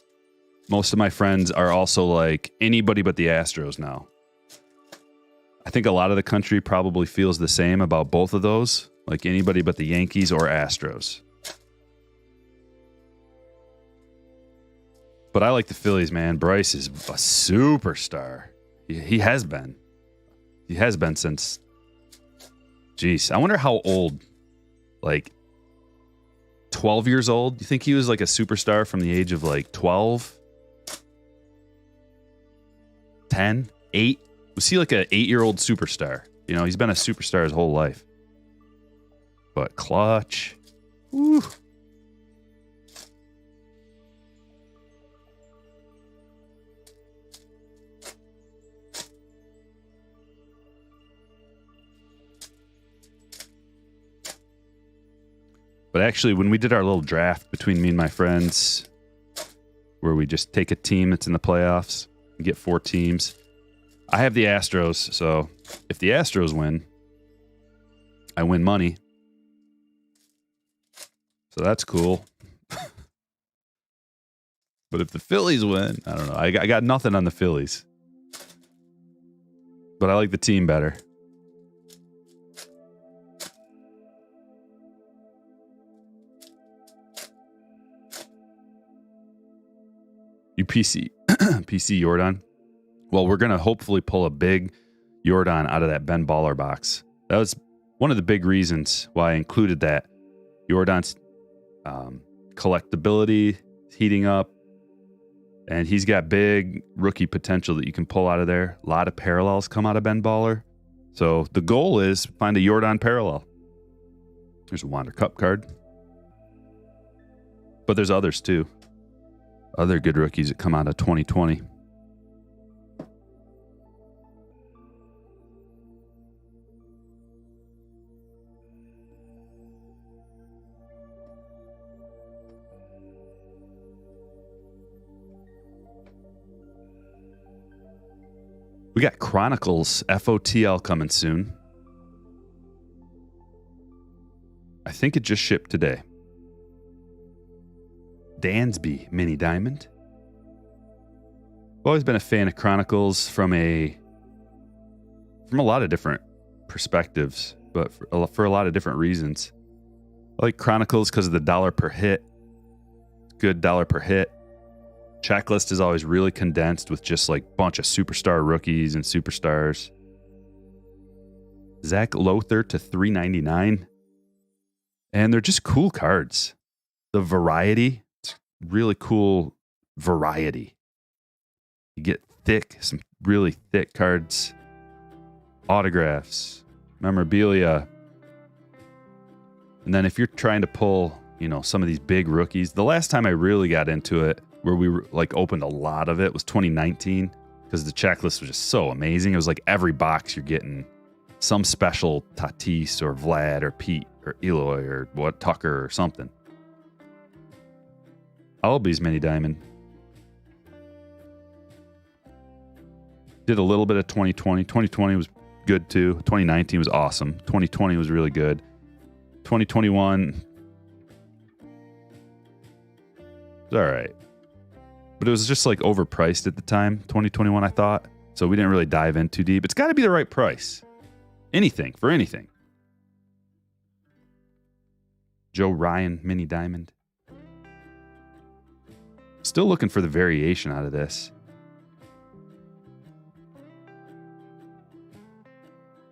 S1: most of my friends are also like anybody but the Astros now. I think a lot of the country probably feels the same about both of those, like anybody but the Yankees or Astros. But I like the Phillies, man. Bryce is a superstar. He has been. He has been since... Jeez, I wonder how old, like 12 years old? You think he was like a superstar from the age of like 12? 10? 8? Was he like an 8-year-old superstar? You know, he's been a superstar his whole life. But clutch. Woo. But actually, when we did our little draft between me and my friends, where we just take a team that's in the playoffs and get 4 teams, I have the Astros. So if the Astros win, I win money. So that's cool. But if the Phillies win, I don't know. I got nothing on the Phillies. But I like the team better. You PC Jordan. Well, we're going to hopefully pull a big Jordan out of that Ben Baller box. That was one of the big reasons why I included that. Jordan's collectability is heating up, and he's got big rookie potential that you can pull out of there. A lot of parallels come out of Ben Baller. So the goal is find a Jordan parallel. There's a Wander Cup card. But there's others too. Other good rookies that come out of 2020. We got Chronicles FOTL coming soon. I think it just shipped today. Dansby Mini Diamond. I've always been a fan of Chronicles from a lot of different perspectives, but for a lot of different reasons. I like Chronicles because of the dollar per hit. Good dollar per hit. Checklist is always really condensed with just like a bunch of superstar rookies and superstars. Zach Lothar to $3.99. And they're just cool cards. The variety. Really cool variety. You get some really thick cards, autographs, memorabilia. And then if you're trying to pull, some of these big rookies, the last time I really got into it, where we opened a lot of it, was 2019, because the checklist was just so amazing. It was like every box you're getting some special Tatis or Vlad or Pete or Eloy or Tucker or something. Albies Mini Diamond. Did a little bit of 2020. 2020 was good too. 2019 was awesome. 2020 was really good. 2021 was all right. But it was just overpriced at the time. 2021, I thought. So we didn't really dive in too deep. It's got to be the right price. Anything for anything. Joe Ryan Mini Diamond. Still looking for the variation out of this.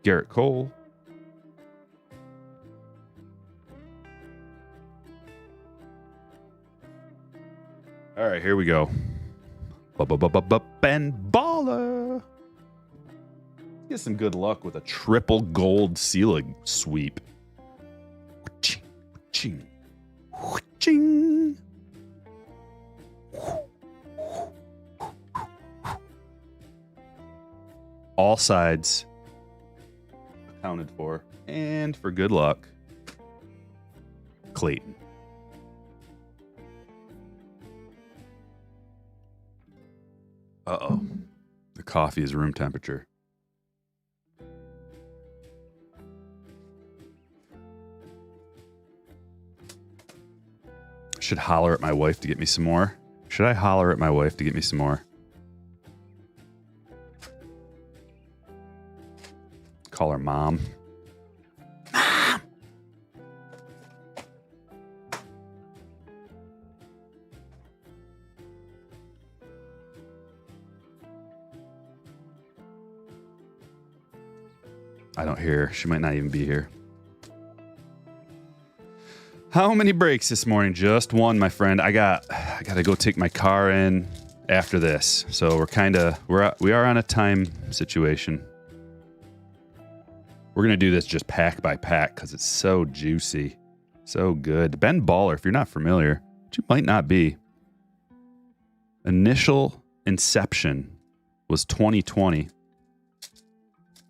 S1: Garrett Cole. All right, here we go. Ben Baller. Get some good luck with a triple gold ceiling sweep. Ching, ching. All sides accounted for. And for good luck, Clayton. Uh-oh. The coffee is room temperature. Should holler at my wife to get me some more. Should I holler at my wife to get me some more? Call her mom. Mom! I don't hear her. She might not even be here. How many breaks this morning? Just one, my friend. I gotta go take my car in after this. So we are on a time situation. We're gonna do this just pack by pack because it's so juicy, so good. Ben Baller, if you're not familiar, which you might not be, initial inception was 2020,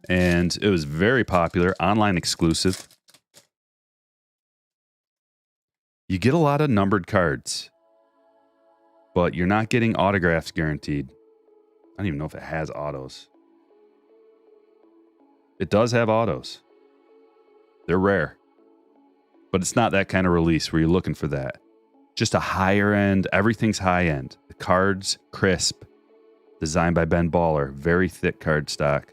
S1: and it was very popular, online exclusive. You get a lot of numbered cards, but you're not getting autographs guaranteed. I don't even know if it has autos. It does have autos. They're rare. But it's not that kind of release where you're looking for that. Just a higher end, everything's high end. The cards, crisp. Designed by Ben Baller. Very thick card stock.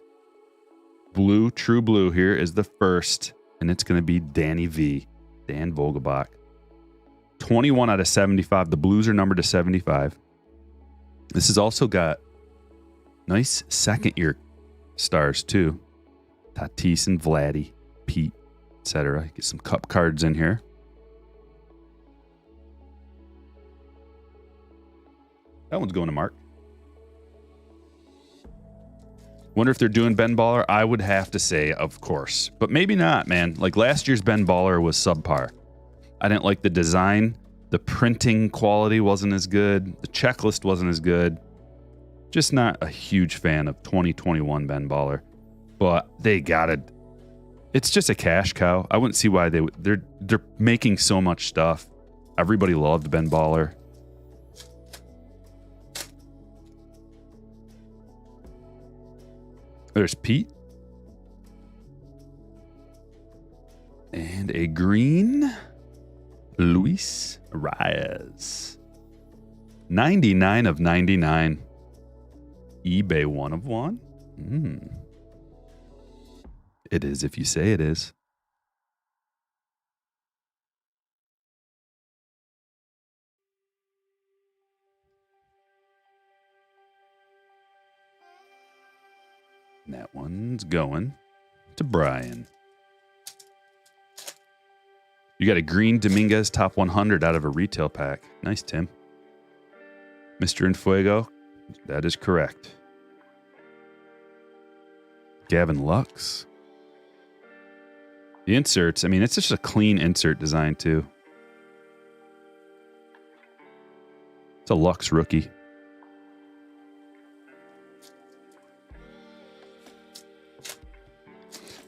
S1: Blue, true blue here is the first, and it's going to be Danny V. Dan Vogelbach. 21 out of 75. The blues are numbered to 75. This has also got nice second year stars too. Tatis and Vladdy, Pete, etc. Get some cup cards in here. That one's going to Mark. Wonder if they're doing Ben Baller. I would have to say, of course. But maybe not, man. Like last year's Ben Baller was subpar. I didn't like the design. The printing quality wasn't as good. The checklist wasn't as good. Just not a huge fan of 2021 Ben Baller. But they got it. It's just a cash cow. I wouldn't see why they're making so much stuff. Everybody loved Ben Baller. There's Pete. And a green Luis Reyes. 99 of 99. eBay 1 of 1. It is if you say it is. And that one's going to Brian. You got a green Dominguez top 100 out of a retail pack. Nice, Tim. Mr. Infuego, that is correct. Gavin Lux. The inserts, I mean, it's just a clean insert design, too. It's a Lux rookie.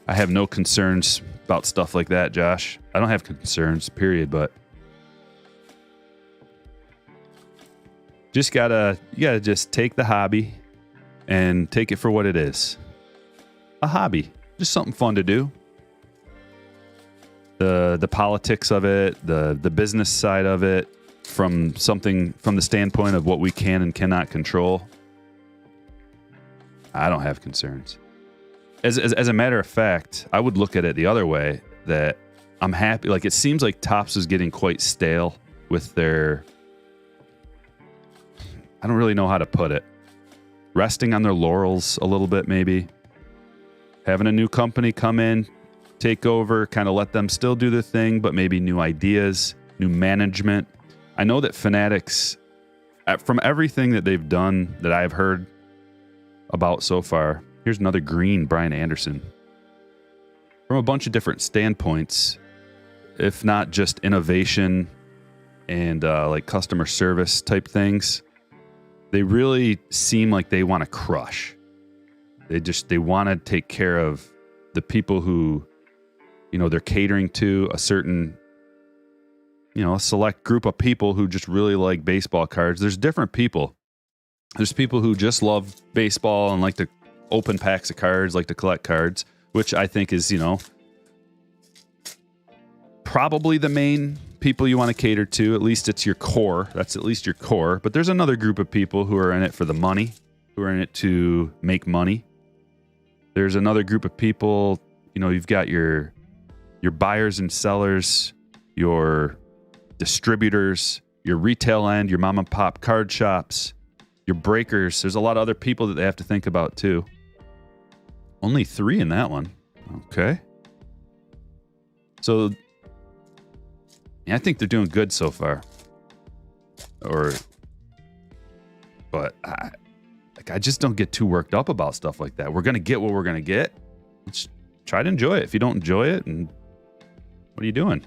S1: I have no concerns about stuff like that, Josh. I don't have concerns, period, but you gotta just take the hobby and take it for what it is. A hobby. Just something fun to do. The politics of it, the business side of it, from the standpoint of what we can and cannot control. I don't have concerns. As a matter of fact, I would look at it the other way, that I'm happy. Like, it seems like Topps is getting quite stale with their, I don't really know how to put it, resting on their laurels a little bit, maybe. Having a new company come in, take over, kind of let them still do their thing, but maybe new ideas, new management. I know that Fanatics from everything that they've done that I've heard about so far, here's another green Brian Anderson. From a bunch of different standpoints, if not just innovation and like customer service type things, they really seem like they want to crush. They want to take care of the people who, they're catering to a certain, a select group of people who just really like baseball cards. There's different people. There's people who just love baseball and like to open packs of cards, like to collect cards, which I think is, probably the main people you want to cater to. At least it's your core. That's at least your core. But there's another group of people who are in it for the money, who are in it to make money. There's another group of people, you've got your buyers and sellers, your distributors, your retail end, your mom and pop card shops, your breakers. There's a lot of other people that they have to think about too. Only 3 in that one. Okay. So I think they're doing good so far. But I just don't get too worked up about stuff like that. We're going to get what we're going to get. Let's try to enjoy it. If you don't enjoy it, and what are you doing?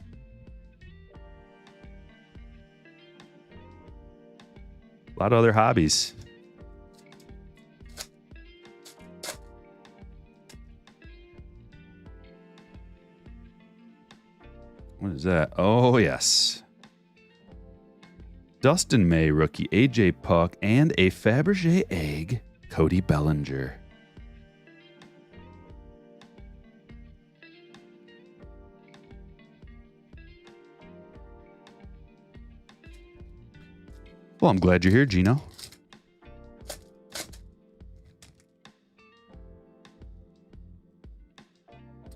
S1: A lot of other hobbies. What is that? Oh, yes. Dustin May rookie, AJ Puck, and a Fabergé egg, Cody Bellinger. Well, I'm glad you're here, Gino.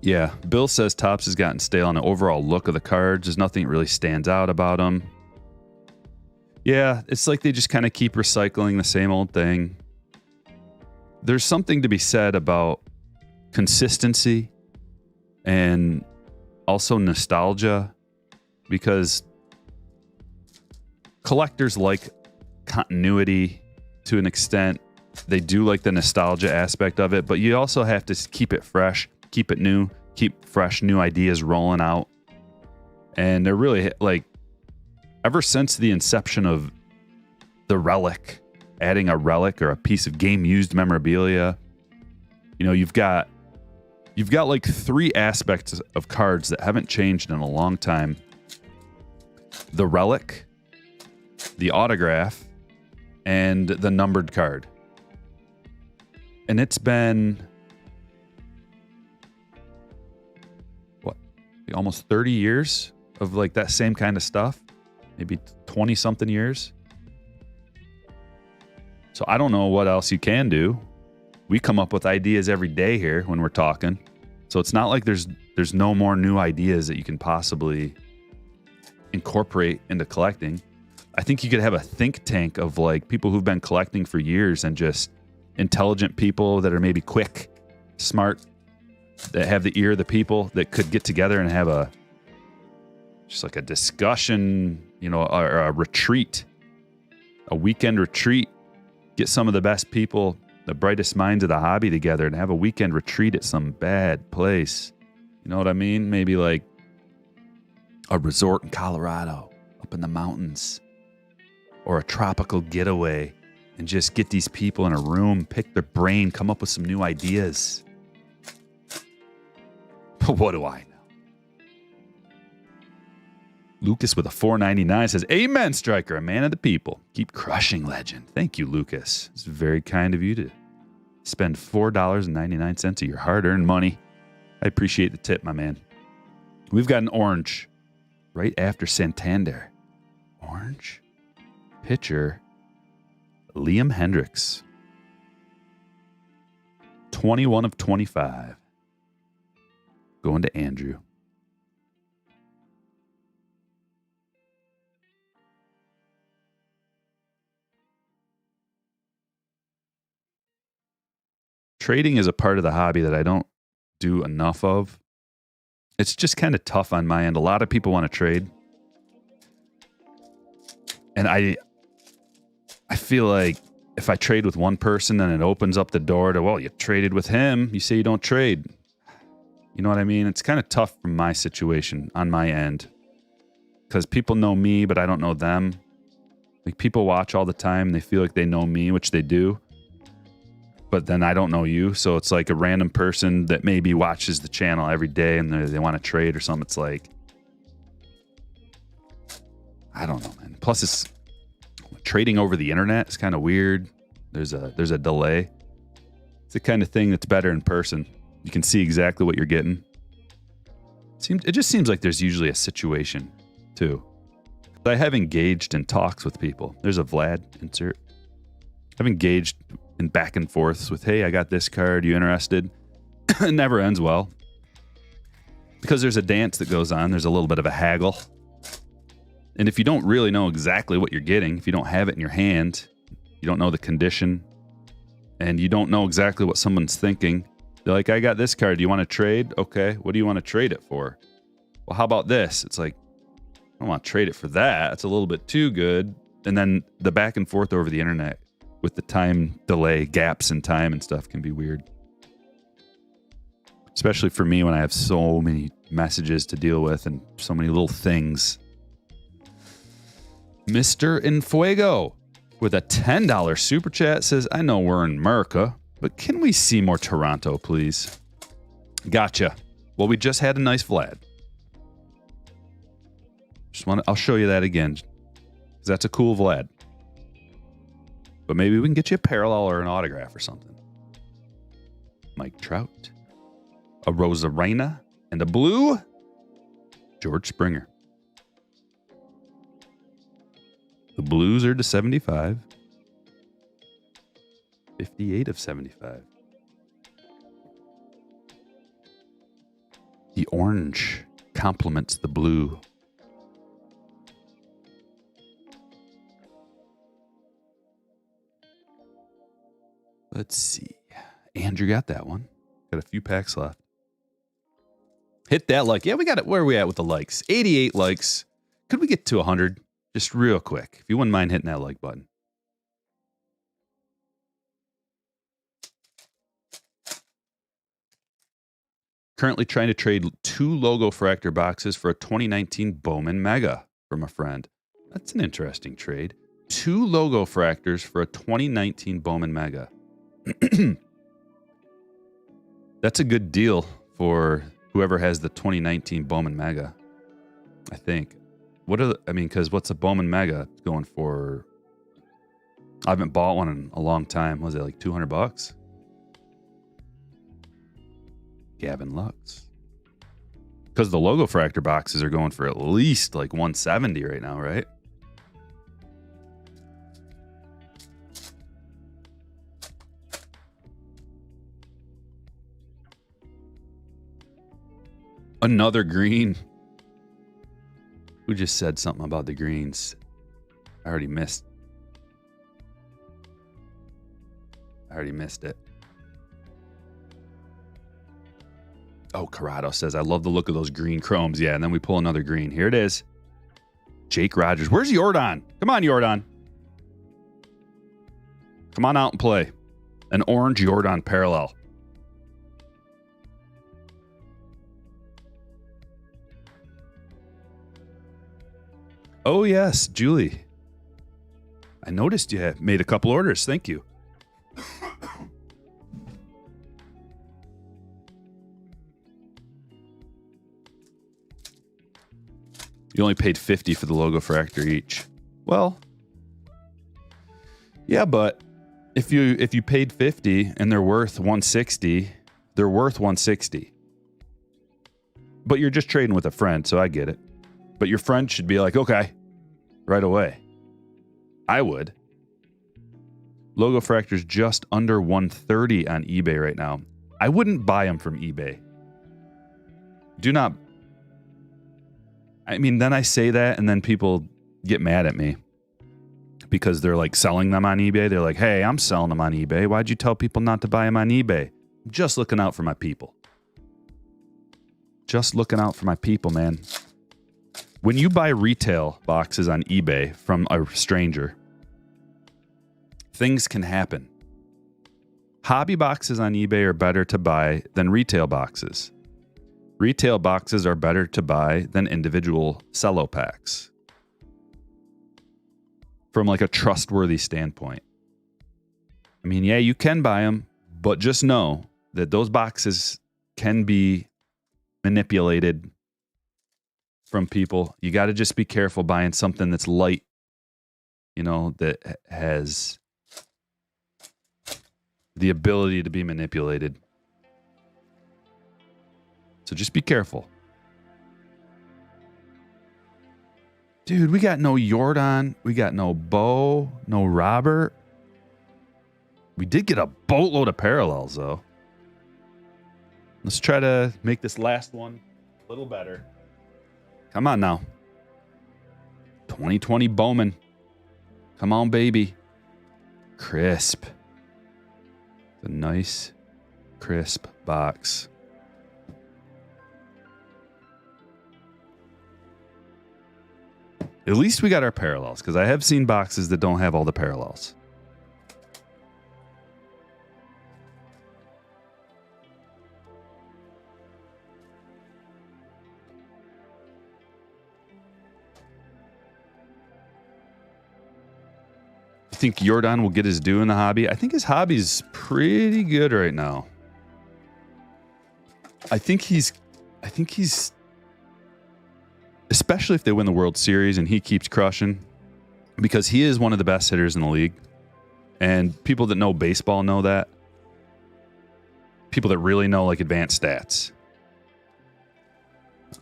S1: Yeah, Bill says Topps has gotten stale on the overall look of the cards. There's nothing that really stands out about them. Yeah, it's like they just kind of keep recycling the same old thing. There's something to be said about consistency and also nostalgia, because collectors like continuity to an extent. They do like the nostalgia aspect of it, but you also have to keep it fresh, keep it new, keep fresh new ideas rolling out. And they're really like, ever since the inception of the relic, adding a relic or a piece of game used memorabilia, you've got like 3 aspects of cards that haven't changed in a long time. The relic, the autograph, and the numbered card. And it's been almost 30 years of like that same kind of stuff. Maybe 20 something years. So I don't know what else you can do. We come up with ideas every day here when we're talking. So it's not like there's no more new ideas that you can possibly incorporate into collecting. I think you could have a think tank of like people who've been collecting for years and just intelligent people that are maybe quick, smart, that have the ear of the people that could get together and have just like a discussion, or a retreat, a weekend retreat. Get some of the best people, the brightest minds of the hobby together and have a weekend retreat at some bad place. You know what I mean? Maybe like a resort in Colorado, up in the mountains, or a tropical getaway, and just get these people in a room, pick their brain, come up with some new ideas. But what do I know? Lucas with a $4.99 says, "Amen, Stryker, a man of the people. Keep crushing, legend." Thank you, Lucas. It's very kind of you to spend $4.99 of your hard-earned money. I appreciate the tip, my man. We've got an orange right after Santander. Orange? Pitcher, Liam Hendricks. 21 of 25. Going to Andrew. Trading is a part of the hobby that I don't do enough of. It's just kind of tough on my end. A lot of people want to trade. And I feel like if I trade with one person, then it opens up the door to, well, you traded with him. You say you don't trade. You know what I mean? It's kind of tough from my situation on my end because people know me, but I don't know them. Like people watch all the time. They feel like they know me, which they do. But then I don't know you. So it's like a random person that maybe watches the channel every day and they want to trade or something. It's like, I don't know, man. Plus it's trading over the internet. It's kind of weird. There's a delay. It's the kind of thing that's better in person. You can see exactly what you're getting. It just seems like there's usually a situation too. I have engaged in talks with people. There's a Vlad insert. I've engaged in back and forths with, hey, I got this card. You interested? It never ends well. Because there's a dance that goes on. There's a little bit of a haggle. And if you don't really know exactly what you're getting, if you don't have it in your hand, you don't know the condition, and you don't know exactly what someone's thinking, they're like, I got this card. Do you want to trade? Okay. What do you want to trade it for? Well, how about this? It's like, I don't want to trade it for that. It's a little bit too good. And then the back and forth over the internet with the time delay, gaps in time and stuff can be weird. Especially for me when I have so many messages to deal with and so many little things. Mr. Infuego with a $10 super chat says, I know we're in America, but can we see more Toronto, please? Gotcha. Well, we just had a nice Vlad. I'll show you that again. 'Cause that's a cool Vlad. But maybe we can get you a parallel or an autograph or something. Mike Trout. A Rosarena. And a blue. George Springer. The Blues are to 75. 58 of 75. The orange complements the blue. Let's see. Andrew got that one. Got a few packs left. Hit that like. Yeah, we got it. Where are we at with the likes? 88 likes. Could we get to 100? Just real quick. If you wouldn't mind hitting that like button. Currently trying to trade 2 logo fractor boxes for a 2019 Bowman Mega from a friend. That's an interesting trade. 2 logo fractors for a 2019 Bowman Mega. That's a good deal for whoever has the 2019 Bowman Mega, I think. Because what's a Bowman Mega going for? I haven't bought one in a long time. Was it like $200? Gavin Lux. Because the logo fractor boxes are going for at least like 170 right now, right? Another green. Who just said something about the greens? I already missed it. Oh, Corrado says, I love the look of those green chromes. Yeah, and then we pull another green. Here it is. Jake Rogers. Where's Jordan? Come on, Jordan. Come on out and play. An orange Jordan parallel. Oh, yes, Julie. I noticed you have made a couple orders. Thank you. You only paid $50 for the logo fractor each. Well, yeah, but if you paid $50 and they're worth $160, they're worth $160. But you're just trading with a friend, so I get it. But your friend should be like, okay, right away. I would. Logo fractor's just under $130 on eBay right now. I wouldn't buy them from eBay. Do not. I mean, then I say that and then people get mad at me because they're like selling them on eBay. They're like, hey, I'm selling them on eBay. Why'd you tell people not to buy them on eBay? I'm just looking out for my people. Just looking out for my people, man. When you buy retail boxes on eBay from a stranger, things can happen. Hobby boxes on eBay are better to buy than retail boxes. Retail boxes are better to buy than individual cello packs. From like a trustworthy standpoint. I mean, yeah, you can buy them, but just know that those boxes can be manipulated from people. You got to just be careful buying something that's light, that has the ability to be manipulated. So just be careful. Dude, we got no Jordan. We got no Bo, no Robert. We did get a boatload of parallels, though. Let's try to make this last one a little better. Come on now. 2020 Bowman. Come on, baby. Crisp. A nice, crisp box. At least we got our parallels, because I have seen boxes that don't have all the parallels. I think Jordan will get his due in the hobby. I think his hobby's pretty good right now. I think he's especially if they win the World Series and he keeps crushing, because he is one of the best hitters in the league. And people that know baseball know that. People that really know like advanced stats.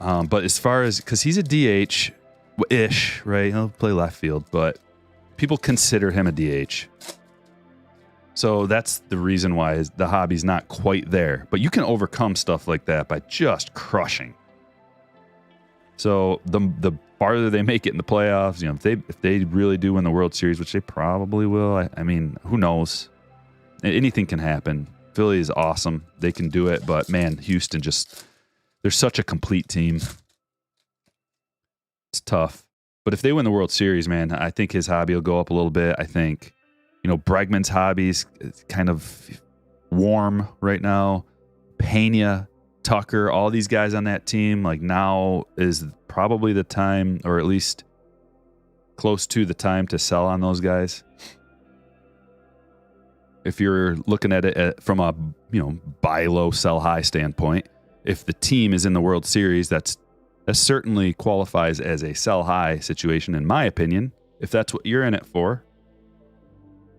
S1: But as far as, because he's a DH-ish, right? He'll play left field, but people consider him a DH. So that's the reason why the hobby's not quite there. But you can overcome stuff like that by just crushing. So the farther they make it in the playoffs, if they really do win the World Series, which they probably will, I mean, who knows? Anything can happen. Philly is awesome. They can do it. But, man, Houston they're such a complete team. It's tough. But if they win the World Series, man, I think his hobby will go up a little bit. I think, Bregman's hobby's kind of warm right now. Pena, Tucker, all these guys on that team, like now is probably the time, or at least close to the time, to sell on those guys. If you're looking at it from a, buy low, sell high standpoint, if the team is in the World Series, that certainly qualifies as a sell high situation, in my opinion. If that's what you're in it for,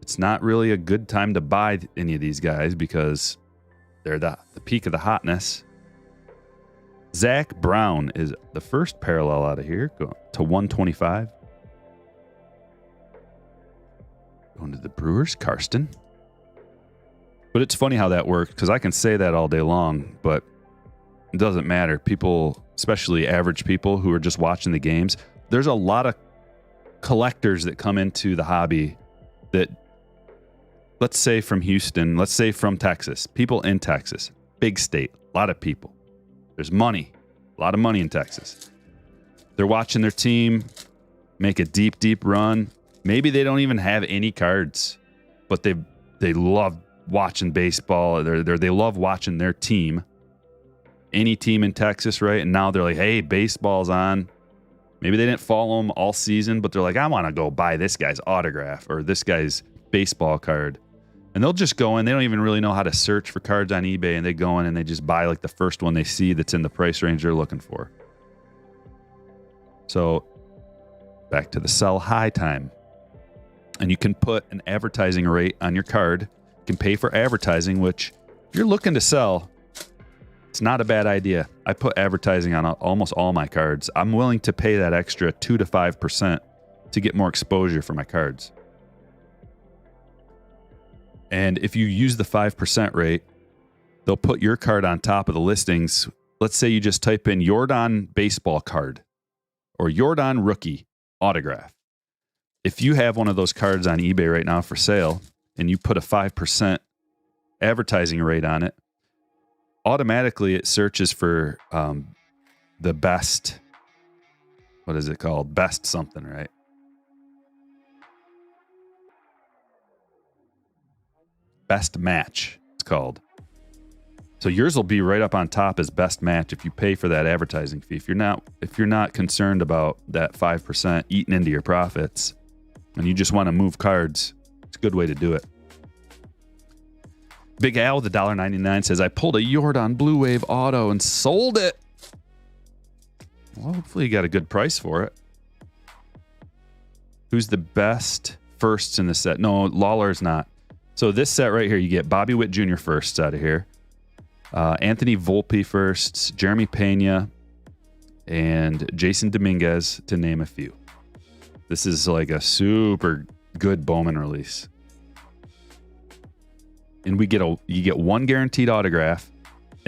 S1: it's not really a good time to buy any of these guys because they're the peak of the hotness. Zach Brown is the first parallel out of here, going to 125. Going to the Brewers, Karsten. But it's funny how that works, because I can say that all day long, but it doesn't matter. People, especially average people who are just watching the games, there's a lot of collectors that come into the hobby that, let's say from Houston, let's say from Texas, people in Texas, big state, a lot of people. There's money, a lot of money in Texas. They're watching their team make a deep, deep run. Maybe they don't even have any cards, but they love watching baseball. They love watching their team. Any team in Texas, right? And now they're like, hey, baseball's on. Maybe they didn't follow them all season, but they're like, I want to go buy this guy's autograph or this guy's baseball card. And they'll just go in. They don't even really know how to search for cards on eBay, and they go in and they just buy like the first one they see that's in the price range they're looking for. So back to the sell high time. And you can put an advertising rate on your card. You can pay for advertising, which if you're looking to sell, it's not a bad idea. I put advertising on almost all my cards. I'm willing to pay that extra 2 to 5% to get more exposure for my cards. And if you use the 5% rate, they'll put your card on top of the listings. Let's say you just type in Jordan baseball card or Jordan rookie autograph. If you have one of those cards on eBay right now for sale and you put a 5% advertising rate on it, automatically it searches for the best, what is it called? Best something, right? Best Match, it's called. So yours will be right up on top as Best Match if you pay for that advertising fee. If you're not concerned about that 5% eating into your profits and you just want to move cards, it's a good way to do it. Big Al with $1.99 says, I pulled a Jordan Blue Wave Auto and sold it. Well, hopefully you got a good price for it. Who's the best firsts in the set? No, Lawler's not. So this set right here, you get Bobby Witt Jr. firsts out of here. Anthony Volpe firsts, Jeremy Pena, and Jason Dominguez, to name a few. This is like a super good Bowman release. And you get one guaranteed autograph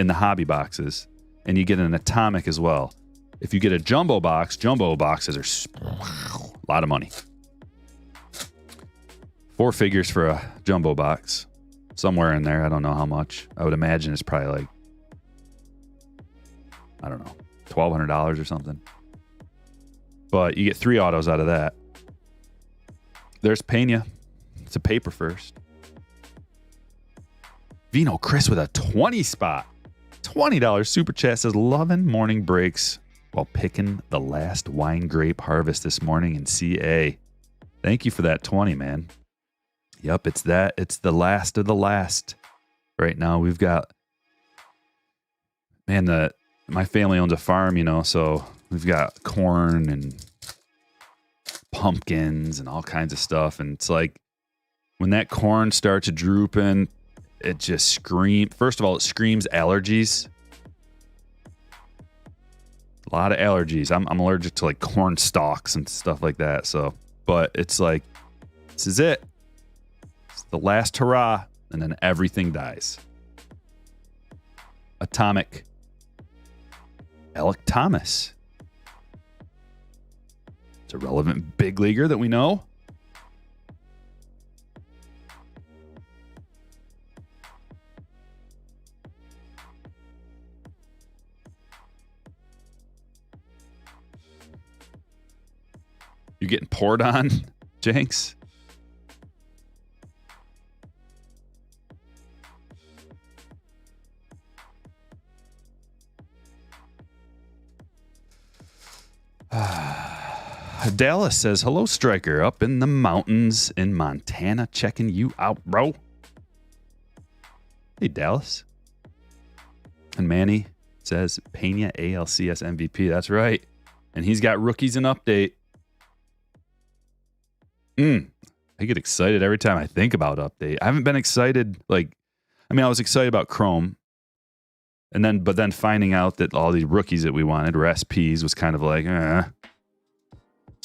S1: in the hobby boxes, and you get an atomic as well. If you get a jumbo boxes are a lot of money. 4 figures for a jumbo box. Somewhere in there. I don't know how much. I would imagine it's probably like, I don't know, $1,200 or something. But you get 3 autos out of that. There's Pena. It's a paper first. Vino Chris with a 20 spot. $20 super chat says, loving morning breaks while picking the last wine grape harvest this morning in CA. Thank you for that 20, man. Yep, it's that. It's the last of the last. Right now we've got, man, my family owns a farm, so we've got corn and pumpkins and all kinds of stuff. And it's like when that corn starts drooping, it just screams. First of all, it screams allergies. A lot of allergies. I'm allergic to like corn stalks and stuff like that. So, but it's like, this is it. It's the last hurrah, and then everything dies. Atomic. Alec Thomas. It's a relevant big leaguer that we know. You getting poured on, Jenks? Dallas says, hello, Stryker. Up in the mountains in Montana, checking you out, bro. Hey, Dallas. And Manny says, Pena ALCS MVP. That's right. And he's got rookies in update. I get excited every time I think about update. I haven't been excited. I was excited about Chrome. But then finding out that all these rookies that we wanted were SPs was kind of like, Well,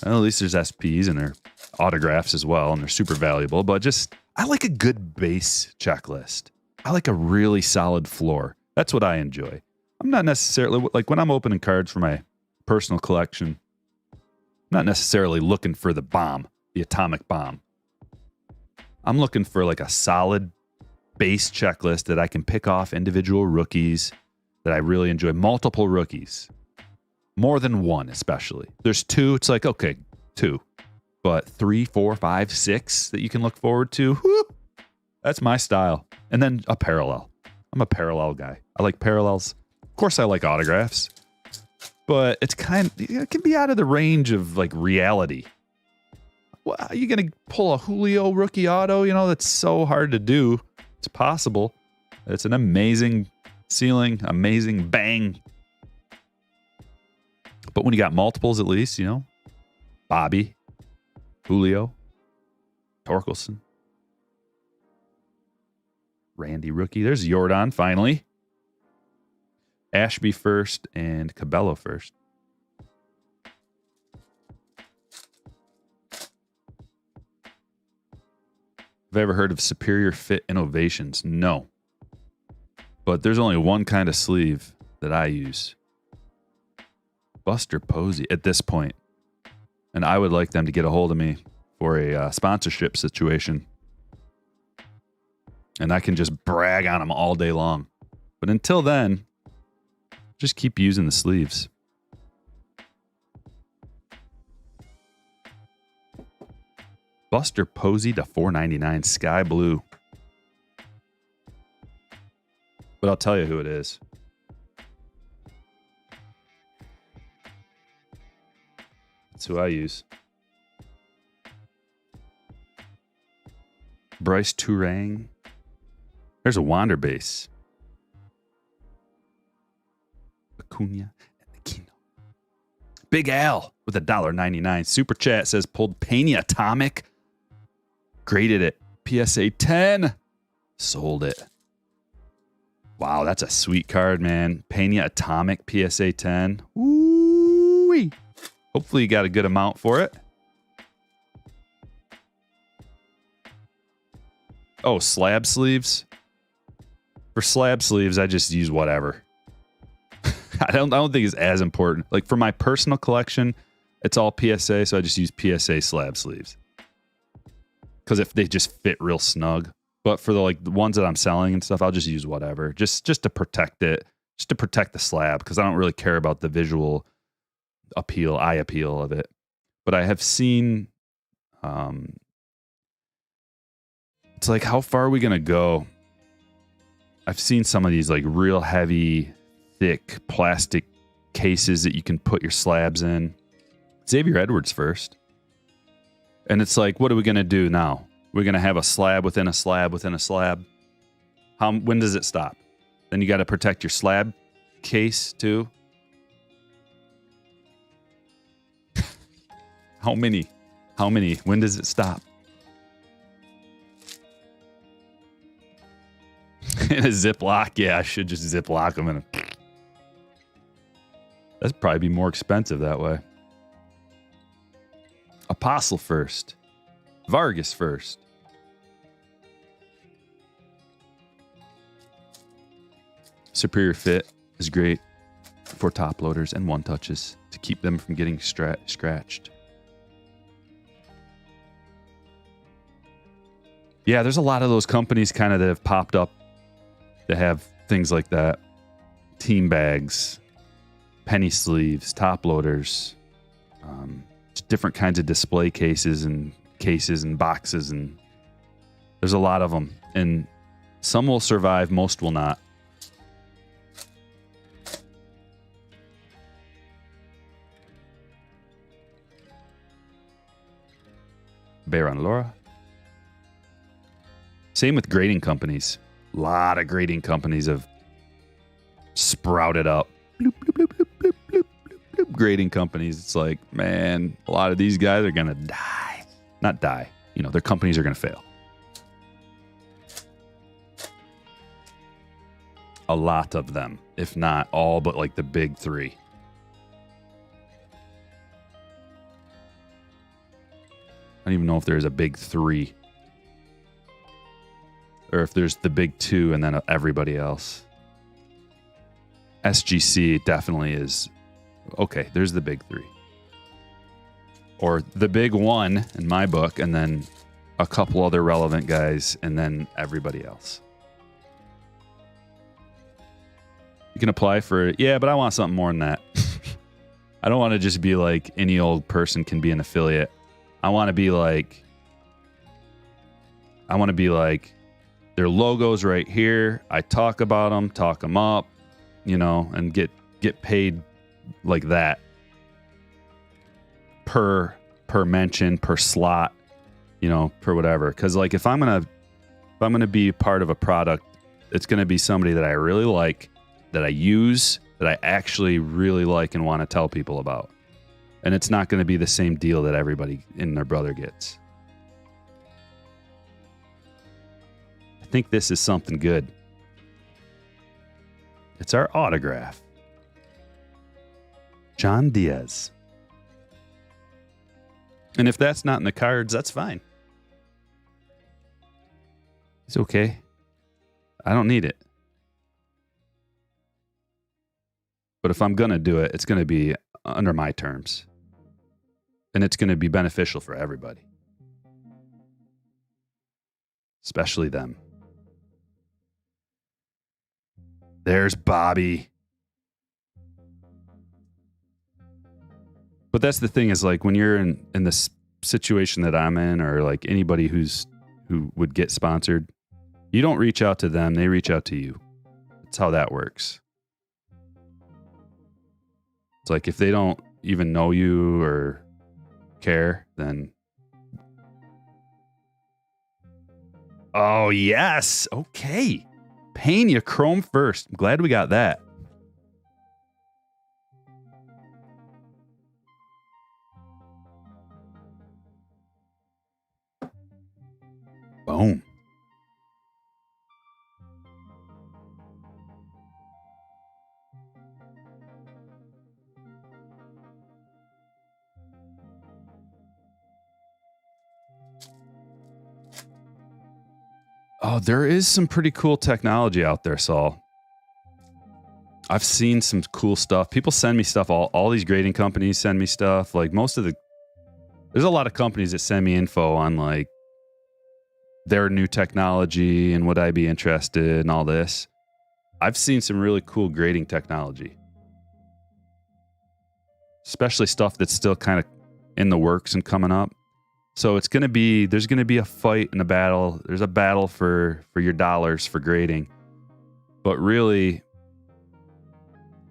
S1: at least there's SPs and they're autographs as well, and they're super valuable. But I like a good base checklist. I like a really solid floor. That's what I enjoy. I'm not necessarily, like when I'm opening cards for my personal collection, I'm not necessarily looking for the bomb, the atomic bomb. I'm looking for like a solid base checklist that I can pick off individual rookies that I really enjoy. Multiple rookies. More than one, especially. There's 2. It's like, okay, 2. But 3, 4, 5, 6 that you can look forward to. Whoo, that's my style. And then a parallel. I'm a parallel guy. I like parallels. Of course, I like autographs. But it can be out of the range of like reality. Well, are you going to pull a Julio rookie auto? That's so hard to do. It's possible. It's an amazing ceiling, amazing bang. But when you got multiples, at least, Bobby, Julio, Torkelson, Randy rookie. There's Jordan, finally. Ashby first and Cabello first. Have I ever heard of Superior Fit Innovations? No. But there's only one kind of sleeve that I use. Buster Posey at this point. And I would like them to get a hold of me for a sponsorship situation. And I can just brag on them all day long. But until then, just keep using the sleeves. Buster Posey to $4.99 Sky Blue. But I'll tell you who it is. That's who I use. Bryce Turang. There's a Wander base. Acuna and Aquino. Big Al with $1.99. Super chat says pulled Pena Atomic. Graded it. PSA 10. Sold it. Wow, that's a sweet card, man. Pena Atomic PSA 10. Woo-wee. Hopefully you got a good amount for it. Oh, slab sleeves. For slab sleeves, I just use whatever. I don't think it's as important. Like for my personal collection, it's all PSA, so I just use PSA slab sleeves. Because if they just fit real snug. But for the ones that I'm selling and stuff, I'll just use whatever. Just to protect it. Just to protect the slab. Because I don't really care about the visual eye appeal of it. But I have seen it's like, how far are we gonna go? I've seen some of these like real heavy, thick plastic cases that you can put your slabs in. Xavier Edwards first. And it's like, what are we gonna do now? We're gonna have a slab within a slab within a slab. When does it stop? Then you got to protect your slab case too. How many? When does it stop? In a Ziploc? Yeah, I should just Ziploc them in a... That'd probably be more expensive that way. Apostle first. Vargas first. Superior fit is great for top loaders and one touches to keep them from getting scratched. Yeah, there's a lot of those companies kind of that have popped up that have things like that. Team bags, penny sleeves, top loaders, different kinds of display cases and boxes, and there's a lot of them. And some will survive, most will not. Baron Laura. Same with grading companies. A lot of grading companies have sprouted up. Bloop, bloop, bloop, bloop, bloop, bloop, bloop, bloop. Grading companies. It's like, man, a lot of these guys are going to die. Not die. You know, their companies are going to fail. A lot of them, if not all, but like the big three. I don't even know if there's a big three. Or if there's the big two and then everybody else. SGC definitely is. Okay, there's the big three. Or the big one in my book, and then a couple other relevant guys, and then everybody else. You can apply for it. Yeah, but I want something more than that. I don't want to just be like any old person can be an affiliate. I want to be like their logo's right here. I talk about them, talk them up, you know, and get paid like that per mention, per slot, you know, per whatever. Because like if I'm gonna be part of a product, it's gonna be somebody that I really like, that I use, that I actually really like and want to tell people about. And it's not going to be the same deal that everybody and their brother gets. I think this is something good. It's our autograph. John Diaz. And if that's not in the cards, that's fine. It's okay. I don't need it. But if I'm going to do it, it's going to be under my terms. And it's going to be beneficial for everybody. Especially them. There's Bobby. But that's the thing is like when you're in this situation that I'm in, or like anybody who would get sponsored, you don't reach out to them, they reach out to you. That's how that works. It's like if they don't even know you or care, then... Oh, yes. Okay. Pena Chrome first. I'm glad we got that. Boom. Oh, there is some pretty cool technology out there, Saul. I've seen some cool stuff. People send me stuff. All these grading companies send me stuff. Like there's a lot of companies that send me info on like their new technology and would I be interested and all this. I've seen some really cool grading technology, especially stuff that's still kind of in the works and coming up. So there's going to be a fight and a battle. There's a battle for your dollars for grading. But really,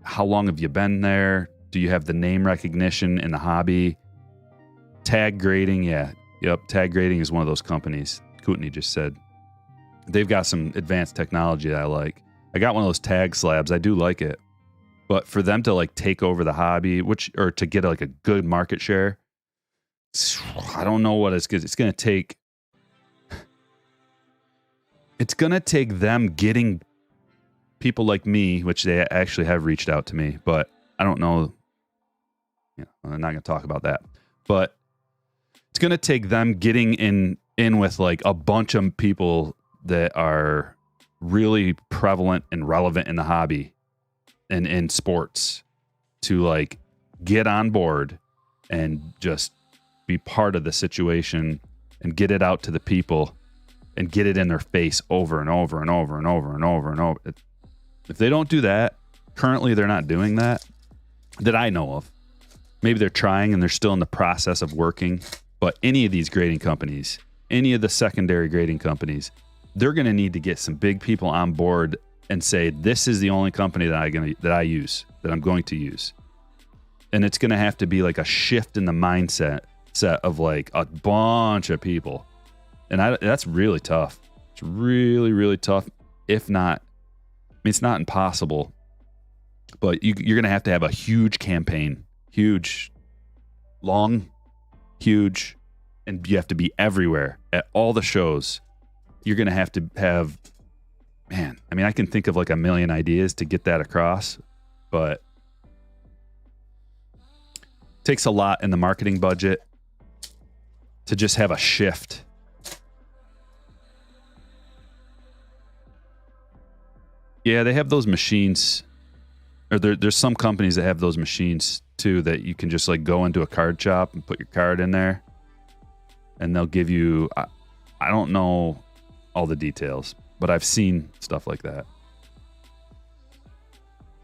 S1: how long have you been there? Do you have the name recognition in the hobby? Tag grading, yeah. Yep, tag grading is one of those companies. Kootenai just said. They've got some advanced technology that I like. I got one of those tag slabs. I do like it. But for them to like take over the hobby, or to get like a good market share, I don't know what it's going to take. It's going to take them getting people like me, which they actually have reached out to me, but I don't know. I'm not going to talk about that. But it's going to take them getting in with like a bunch of people that are really prevalent and relevant in the hobby and in sports to like get on board and just be part of the situation and get it out to the people and get it in their face over and over and over and over and over and over. If they don't do that, currently they're not doing that I know of. Maybe they're trying and they're still in the process of working, but any of these grading companies, any of the secondary grading companies, they're going to need to get some big people on board and say, this is the only company that I'm going to use. And it's going to have to be like a shift in the mindset of like a bunch of people. And that's really tough. It's really, really tough. If not, I mean, it's not impossible, but you're going to have a huge campaign, huge, long, huge, and you have to be everywhere at all the shows. You're going to have, man, I mean, I can think of like a million ideas to get that across, but it takes a lot in the marketing budget to just have a shift. Yeah, they have those machines, or there's some companies that have those machines too that you can just like go into a card shop and put your card in there, and they'll give you. I don't know all the details, but I've seen stuff like that.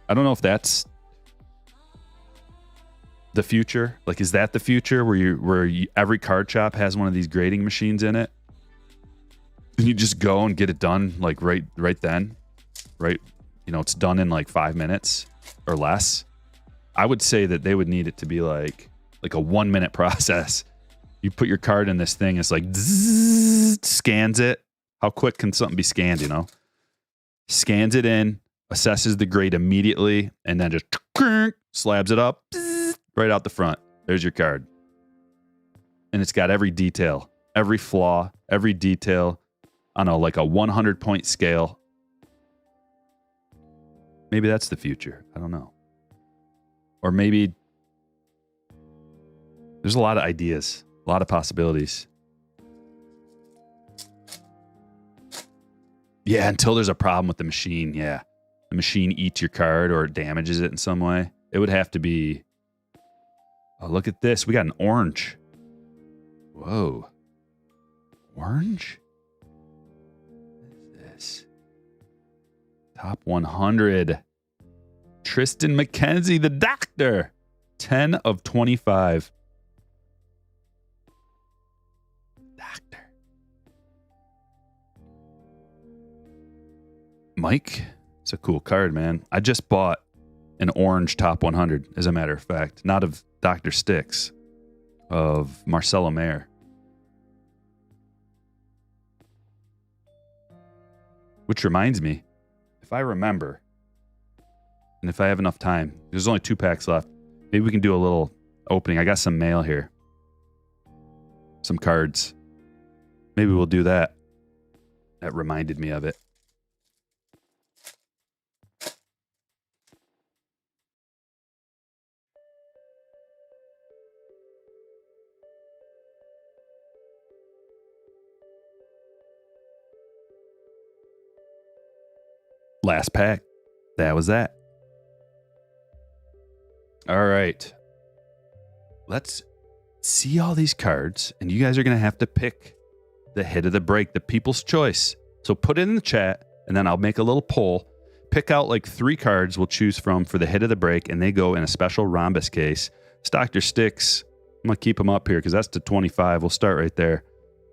S1: I don't know if that's the future. Like, is that the future where every card shop has one of these grading machines in it, and you just go and get it done like right then, right? It's done in like 5 minutes or less. I would say that they would need it to be like a 1 minute process. You put your card in this thing, it's like zzz, scans it. How quick can something be scanned? Scans it in, assesses the grade immediately, and then just slabs it up. Right out the front. There's your card. And it's got every detail, every flaw, every detail on a 100 point scale. Maybe that's the future. I don't know. Or maybe there's a lot of ideas, a lot of possibilities. Yeah, until there's a problem with the machine. Yeah. The machine eats your card or damages it in some way. It would have to be. Oh, look at this. We got an orange. Whoa. Orange? What is this? Top 100. Tristan McKenzie, the doctor. 10 of 25. Doctor. Mike It's a cool card, man. I just bought an orange top 100, as a matter of fact. Not of Dr. Sticks, of Marcelo Mayer. Which reminds me, if I remember, and if I have enough time, there's only 2 packs left. Maybe we can do a little opening. I got some mail here. Some cards. Maybe we'll do that. That reminded me of it. Last pack. That was that. All right. Let's see all these cards, and you guys are going to have to pick the hit of the break, the people's choice. So put it in the chat, and then I'll make a little poll. Pick out like 3 cards we'll choose from for the hit of the break, and they go in a special rhombus case. It's Dr. Sticks. I'm going to keep them up here because that's to 25. We'll start right there.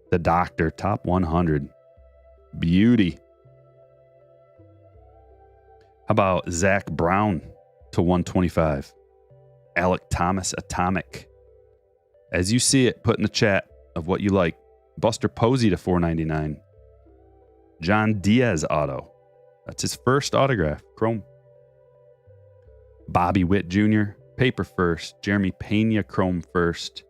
S1: The Doctor, top 100. Beauty. How about Zach Brown to 125? Alec Thomas, Atomic. As you see it, put in the chat of what you like. Buster Posey to 499. John Diaz auto. That's his first autograph. Chrome. Bobby Witt Jr. Paper first. Jeremy Pena Chrome first.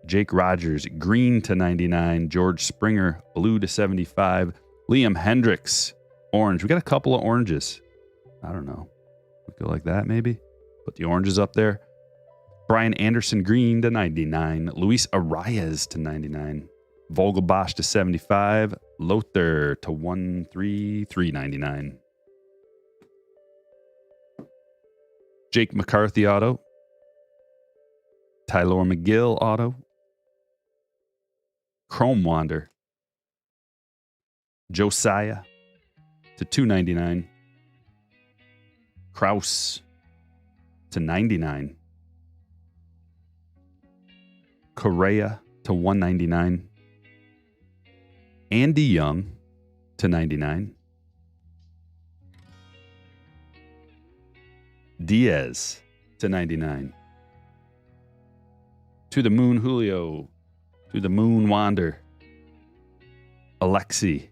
S1: Jake Rogers green to 99. George Springer blue to 75. Liam Hendricks orange. We got a couple of oranges. I don't know. We go like that maybe. Put the oranges up there. Brian Anderson green to 99. Luis Arias to 99. Vogelbosch to 75. Lothar to 133.99. Jake McCarthy auto. Tyler McGill auto. Chrome Wander. Josiah to 299. Kraus to 99. Correa to 199. Andy Young to 99. Diaz to 99. To the Moon Julio. To the Moon Wander. Alexi.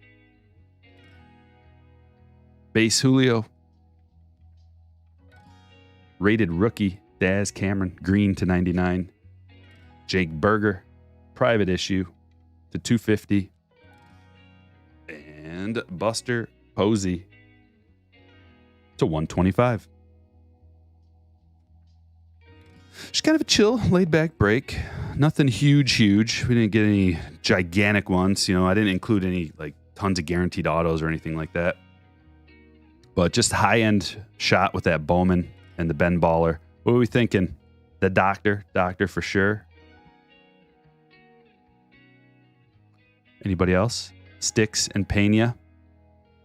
S1: Base Julio. Rated rookie Daz Cameron green to 99. Jake Berger private issue to 250. And Buster Posey to 125. Just kind of a chill, laid back break. Nothing huge. We didn't get any gigantic ones. I didn't include any like tons of guaranteed autos or anything like that. But just high end shot with that Bowman and the Ben Baller. What were we thinking? The Doctor for sure. Anybody else? Sticks and Pena.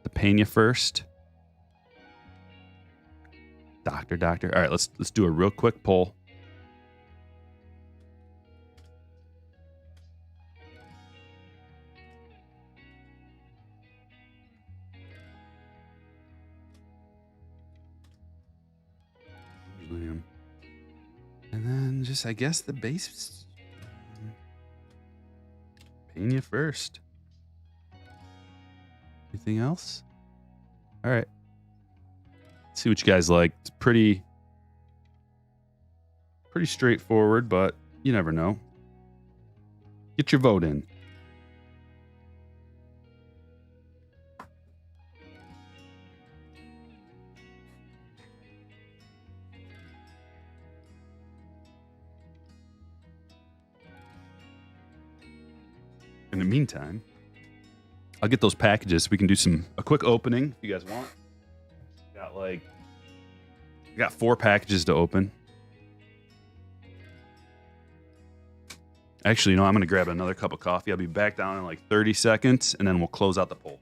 S1: The Pena first. Doctor. All right, let's do a real quick poll. And then just, I guess, the base. Pena first. Anything else? All right. Let's see what you guys like. It's pretty straightforward, but you never know. Get your vote in. In the meantime, I'll get those packages. We can do a quick opening if you guys want. Got 4 packages to open. Actually, I'm going to grab another cup of coffee. I'll be back down in like 30 seconds, and then we'll close out the poll.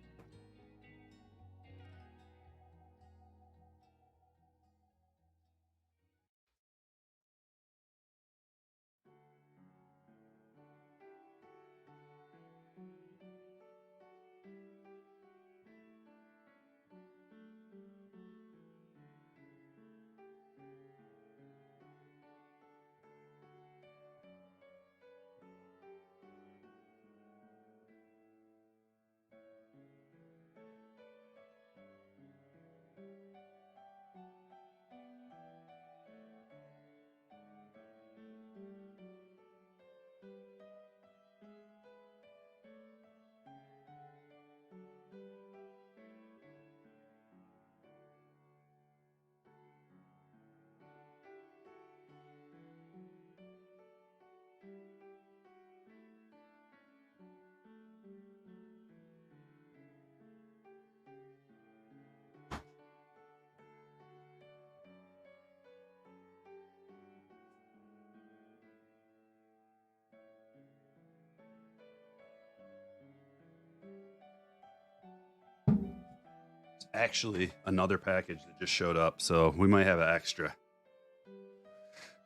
S1: Actually, another package that just showed up, so we might have an extra.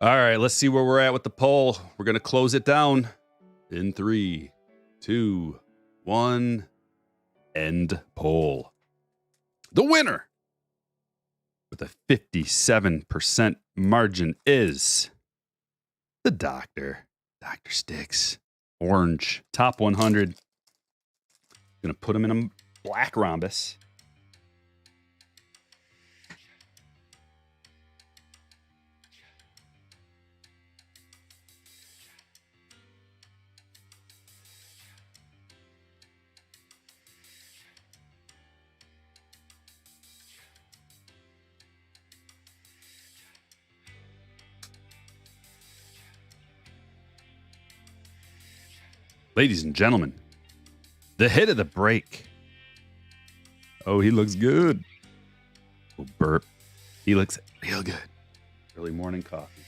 S1: All right, let's see where we're at with the poll. We're going to close it down in 3, 2, 1. End poll. The winner with a 57% margin is the Dr. Sticks. Orange. Top 100. Going to put them in a black rhombus. Ladies and gentlemen, the hit of the break. Oh, he looks good. Oh, burp. He looks real good. Early morning coffee.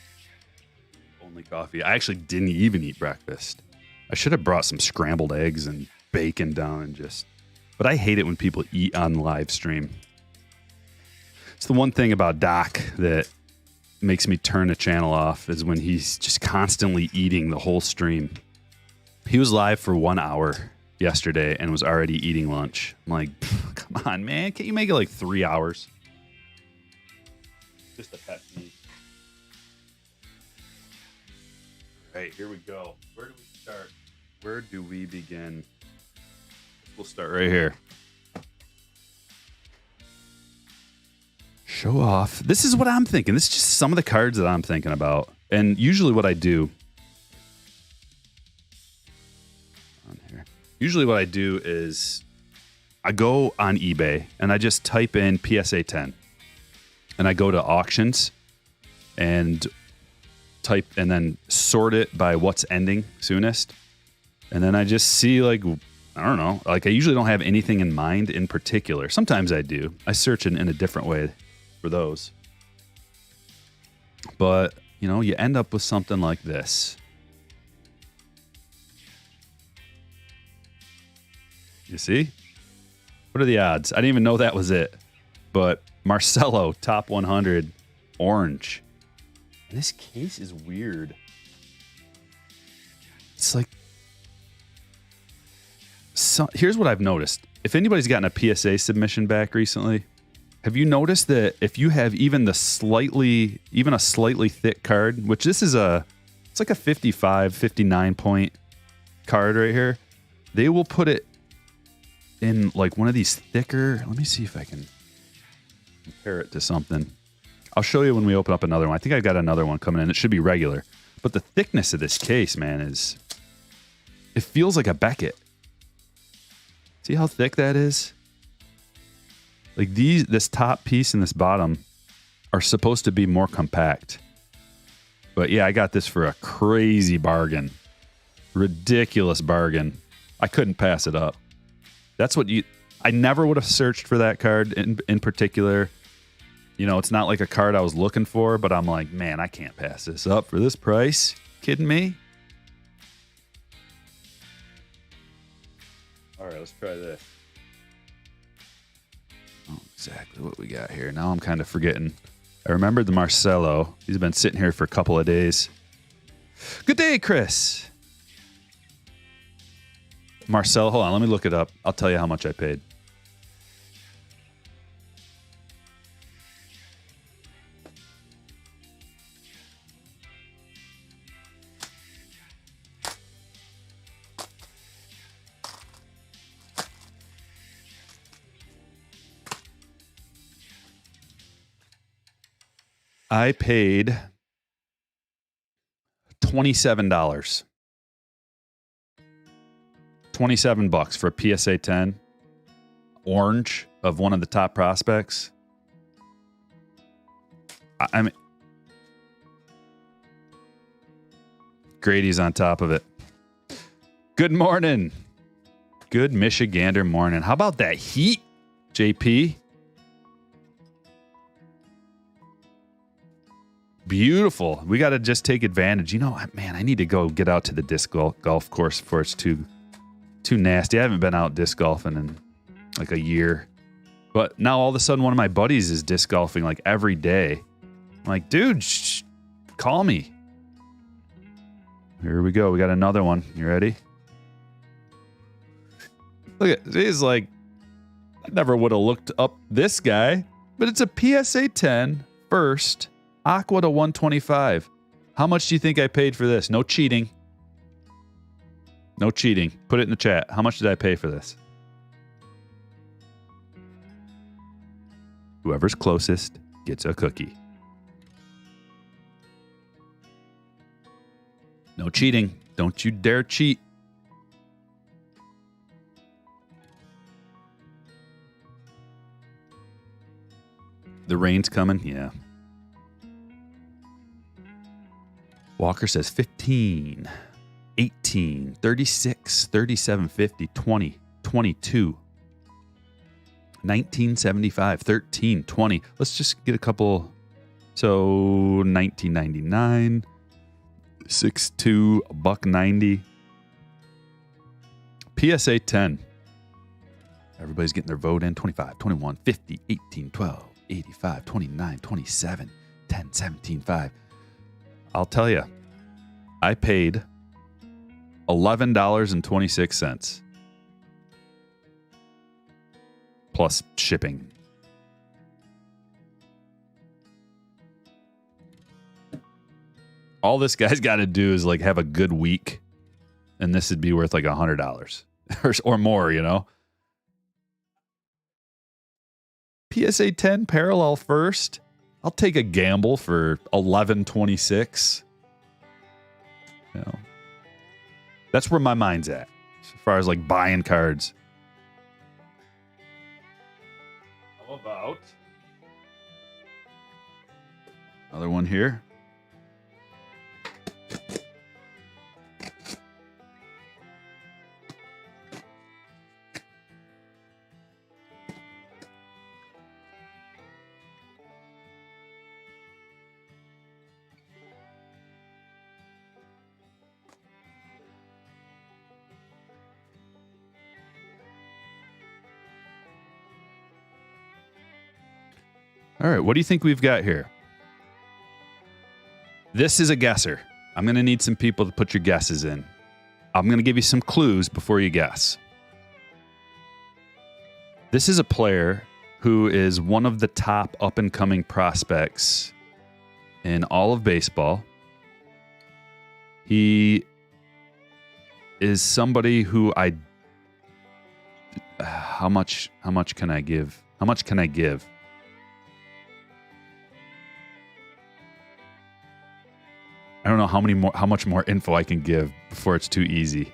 S1: Only coffee. I actually didn't even eat breakfast. I should have brought some scrambled eggs and bacon down and just... But I hate it when people eat on live stream. It's the one thing about Doc that makes me turn the channel off is when he's just constantly eating the whole stream. He was live for 1 hour yesterday and was already eating lunch. I'm like, come on, man. Can't you make it like 3 hours? Just a pet peeve. All right, here we go. Where do we start? Where do we begin? We'll start right here. Show off. This is what I'm thinking. This is just some of the cards that I'm thinking about. And usually what I do... Usually what I do is I go on eBay and I just type in PSA 10 and I go to auctions and type and then sort it by what's ending soonest. And then I just see like, I don't know, like I usually don't have anything in mind in particular. Sometimes I do. I search in a different way for those. But, you know, you end up with something like this. You see? What are the odds? I didn't even know that was it. But Marcelo, top 100, orange. And this case is weird. It's like... So, here's what I've noticed. If anybody's gotten a PSA submission back recently, have you noticed that if you have even a slightly thick card, which this is it's like a 55, 59 point card right here, they will put it in like one of these thicker, let me see if I can compare it to something. I'll show you when we open up another one. I think I got another one coming in. It should be regular. But the thickness of this case, man, it feels like a Beckett. See how thick that is? Like this top piece and this bottom are supposed to be more compact. But yeah, I got this for a crazy bargain. Ridiculous bargain. I couldn't pass it up. That's what I never would have searched for that card in particular. You know, it's not like a card I was looking for, but I'm like, man, I can't pass this up for this price. Kidding me? All right, let's try this. Oh, exactly what we got here. Now I'm kind of forgetting. I remembered the Marcelo. He's been sitting here for a couple of days. Good day, Chris. Marcelo, hold on, let me look it up. I'll tell you how much I paid. I paid $27. $27 for a PSA 10 orange of one of the top prospects. I mean, Grady's on top of it. Good morning. Good Michigander morning. How about that heat, JP? Beautiful. We got to just take advantage. You know, man, I need to go get out to the disc golf course before it's too nasty. I haven't been out disc golfing in like a year. But now all of a sudden one of my buddies is disc golfing like every day. I'm like, dude, call me. Here we go. We got another one. You ready? Look at, he's like, I never would have looked up this guy, but it's a PSA 10 first, Aqua to 125. How much do you think I paid for this? No cheating. No cheating. Put it in the chat. How much did I pay for this? Whoever's closest gets a cookie. No cheating. Don't you dare cheat. The rain's coming? Yeah. Walker says 15, 18, 36, 37, 50, 20, 22, 1975, 13, 20. Let's just get a couple. So 1999, 6'2", $1.90. PSA 10. Everybody's getting their vote in. 25, 21, 50, 18, 12, 85, 29, 27, 10, 17, 5. I'll tell you, I paid $11.26 plus shipping. All this guy's got to do is like have a good week, and this would be worth like $100 or more, you know? PSA 10 parallel first. I'll take a gamble for $11.26. You know, that's where my mind's at as far as like buying cards. How about another one here? All right, what do you think we've got here? This is a guesser. I'm going to need some people to put your guesses in. I'm going to give you some clues before you guess. This is a player who is one of the top up-and-coming prospects in all of baseball. He is somebody who how much can I give? How much can I give? I don't know how much more info I can give before it's too easy.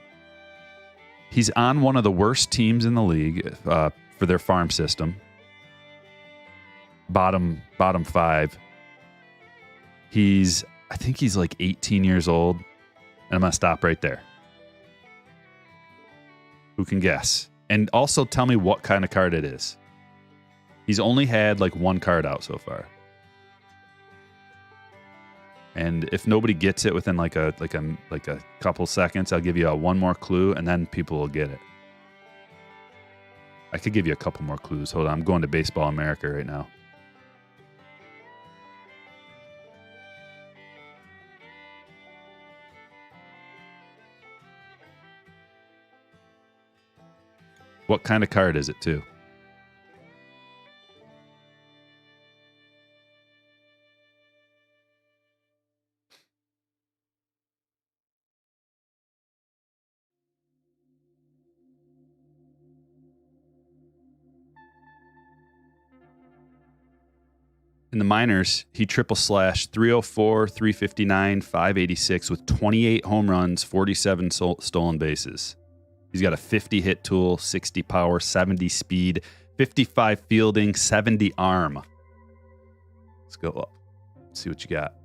S1: He's on one of the worst teams in the league for their farm system. Bottom 5. I think he's like 18 years old. And I'm going to stop right there. Who can guess? And also tell me what kind of card it is. He's only had like one card out so far. And if nobody gets it within like a couple seconds, I'll give you one more clue, and then people will get it. I could give you a couple more clues. Hold on, I'm going to Baseball America right now. What kind of card is it, too? In the minors, he triple slashed 304, 359, 586 with 28 home runs, 47 stolen bases. He's got a 50 hit tool, 60 power, 70 speed, 55 fielding, 70 arm. Let's go up. See what you got.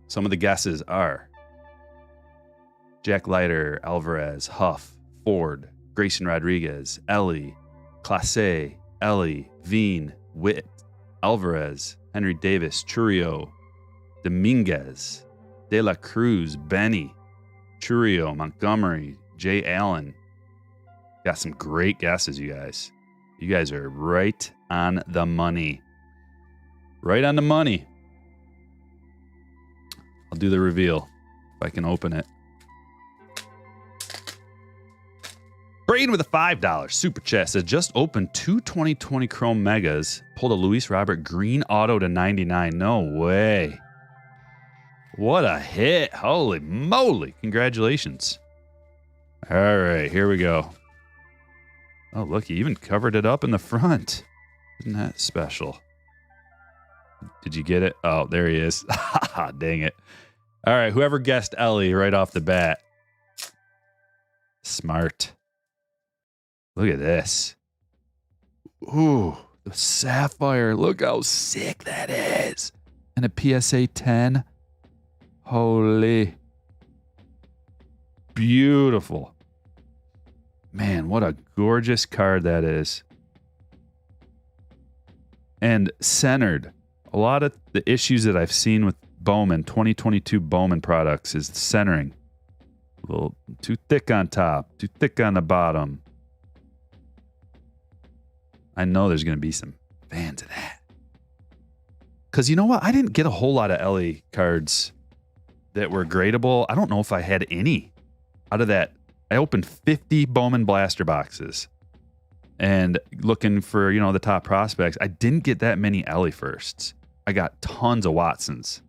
S1: Some of the guesses are Jack Leiter, Alvarez, Huff, Ford, Grayson Rodriguez, Ellie, Clase, Ellie, Veen, Witt, Alvarez, Henry Davis, Churio, Dominguez, De La Cruz, Benny, Churio, Montgomery, Jay Allen. Got some great guesses, you guys. You guys are right on the money. Right on the money. I'll do the reveal if I can open it. Braden with a $5 super chat says, just opened 2 2020 Chrome Megas. Pulled a Luis Robert green auto to 99. No way. What a hit. Holy moly. Congratulations. All right, here we go. Oh, look, he even covered it up in the front. Isn't that special? Did you get it? Oh, there he is. Dang it. All right, whoever guessed Ellie right off the bat. Smart. Look at this. Ooh, the sapphire. Look how sick that is. And a PSA 10. Holy. Beautiful. Man, what a gorgeous card that is. And centered. A lot of the issues that I've seen with Bowman, 2022 Bowman products, is centering. A little too thick on top, too thick on the bottom. I know there's going to be some fans of that. Because you know what? I didn't get a whole lot of Ellie cards that were gradable. I don't know if I had any out of that. I opened 50 Bowman blaster boxes and looking for, you know, the top prospects. I didn't get that many Ellie firsts. I got tons of Watsons.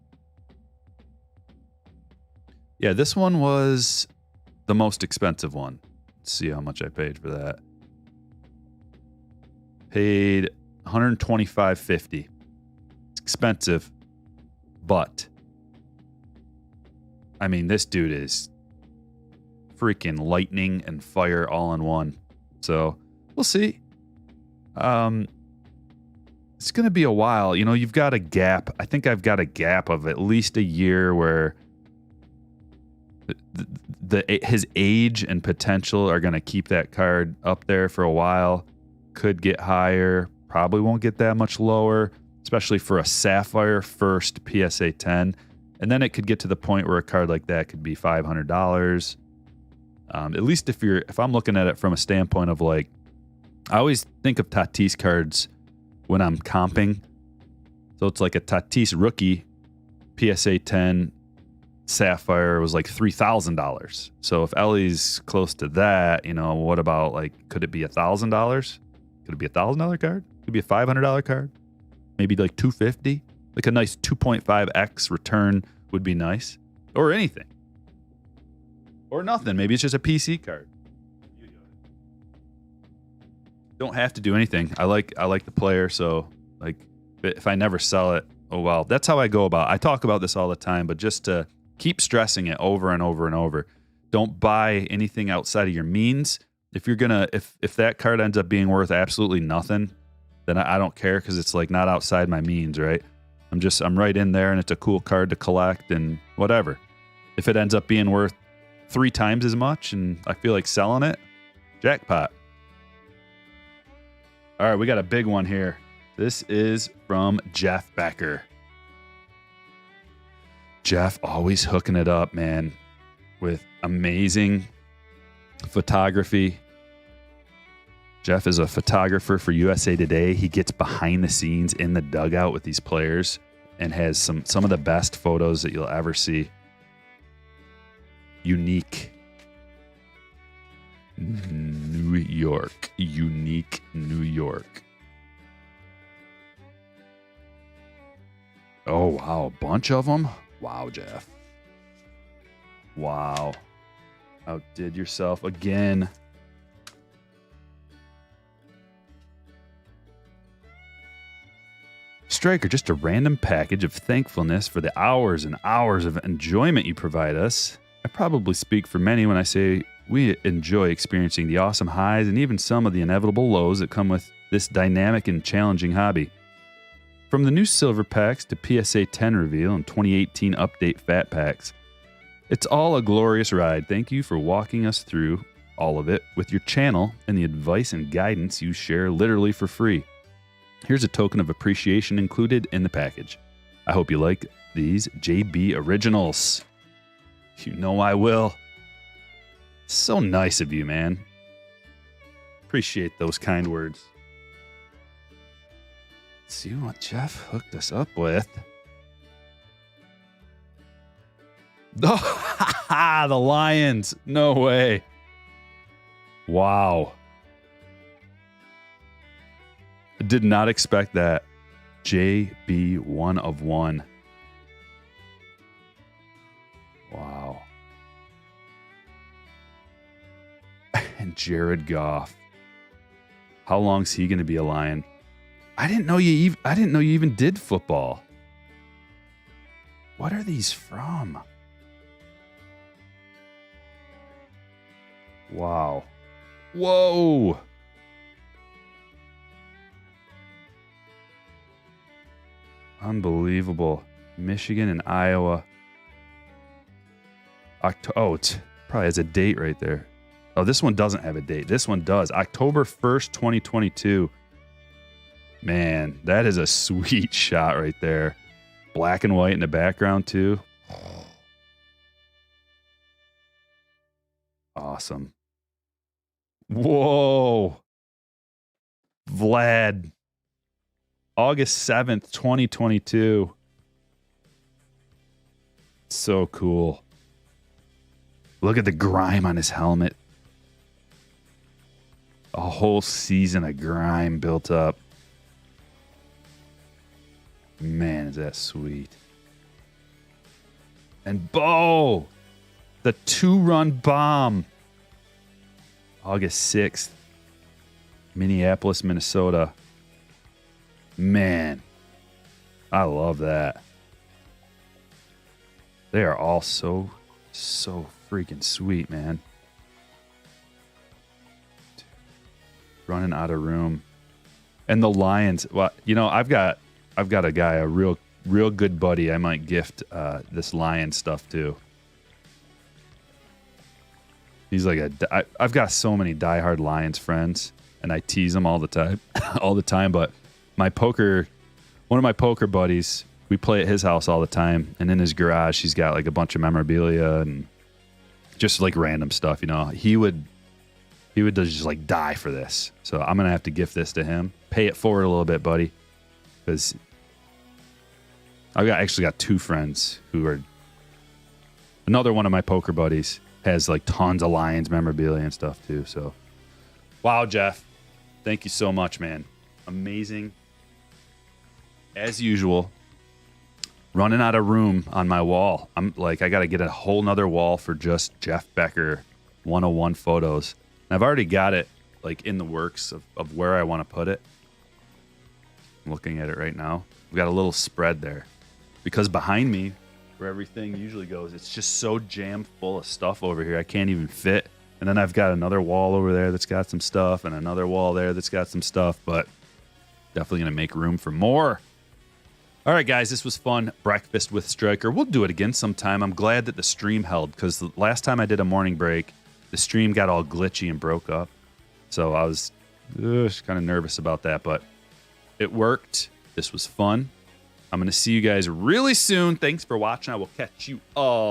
S1: Yeah, this one was the most expensive one. Let's see how much I paid for that. Paid $125.50. It's expensive, but I mean, this dude is freaking lightning and fire all in one. So we'll see. It's going to be a while. You know, you've got a gap. I think I've got a gap of at least a year where his age and potential are going to keep that card up there for a while. Could get higher. Probably won't get that much lower, especially for a sapphire first PSA 10. And then it could get to the point where a card like that could be $500. At least if I'm looking at it from a standpoint of like, I always think of Tatis cards when I'm comping. So it's like a Tatis rookie PSA 10 sapphire was like $3,000. So if Ellie's close to that, you know, what about like, could it be $1,000? Could it be $1,000 card? Could it be a $500 card? Maybe like $250. Like a nice 2.5x return would be nice, or anything, or nothing. Maybe it's just a PC card. Don't have to do anything. I like the player, so like if I never sell it, oh well. That's how I go about. I talk about this all the time, but just to keep stressing it over and over and over. Don't buy anything outside of your means. If you're gonna, if that card ends up being worth absolutely nothing, then I don't care because it's like not outside my means, right? I'm right in there, and it's a cool card to collect and whatever. If it ends up being worth 3 times as much and I feel like selling it, jackpot. All right, we got a big one here. This is from Jeff Becker. Jeff always hooking it up, man, with amazing photography. Jeff is a photographer for USA Today. He gets behind the scenes in the dugout with these players and has some of the best photos that you'll ever see. Unique New York. Unique New York. Oh, wow. A bunch of them? Wow, Jeff. Wow. Outdid yourself again. Stryker, just a random package of thankfulness for the hours and hours of enjoyment you provide us. I probably speak for many when I say we enjoy experiencing the awesome highs and even some of the inevitable lows that come with this dynamic and challenging hobby. From the new silver packs to PSA 10 reveal and 2018 update fat packs, it's all a glorious ride. Thank you for walking us through all of it with your channel and the advice and guidance you share literally for free. Here's a token of appreciation included in the package. I hope you like these JB Originals. You know I will. So nice of you, man. Appreciate those kind words. Let's see what Jeff hooked us up with. Oh, the Lions. No way. Wow. I did not expect that. JB 1 of 1. Wow. And Jared Goff. How long's he going to be a Lion? I didn't know you even did football. What are these from? Wow. Whoa. Unbelievable. Michigan and Iowa. It probably has a date right there. Oh, this one doesn't have a date. This one does. October 1st, 2022. Man, that is a sweet shot right there. Black and white in the background, too. Awesome. Whoa. Vlad. August 7th, 2022. So cool. Look at the grime on his helmet. A whole season of grime built up. Man, is that sweet. And Bo, the 2-run bomb. August 6th, Minneapolis, Minnesota. Man, I love that. They are all so freaking sweet, man. Running out of room. And the Lions, well, you know, I've got a guy, a real good buddy I might gift this Lion stuff to. He's like I've got so many diehard Lions friends, and I tease them all the time, but one of my poker buddies, we play at his house all the time, and in his garage he's got like a bunch of memorabilia and just like random stuff, you know. He would just like die for this. So I'm gonna have to gift this to him. Pay it forward a little bit, buddy. Because I've actually got two friends who are, another one of my poker buddies has like tons of Lions memorabilia and stuff too. So, wow, Jeff, thank you so much, man. Amazing. As usual, running out of room on my wall. I'm like, I got to get a whole nother wall for just Jeff Becker 101 photos. And I've already got it like in the works of where I want to put it. I'm looking at it right now. We've got a little spread there because behind me, where everything usually goes, it's just so jammed full of stuff over here. I can't even fit. And then I've got another wall over there that's got some stuff and another wall there that's got some stuff, but definitely going to make room for more. All right, guys, this was fun. Breakfast with Stryker. We'll do it again sometime. I'm glad that the stream held because the last time I did a morning break, the stream got all glitchy and broke up. So I was kind of nervous about that, but it worked. This was fun. I'm going to see you guys really soon. Thanks for watching. I will catch you all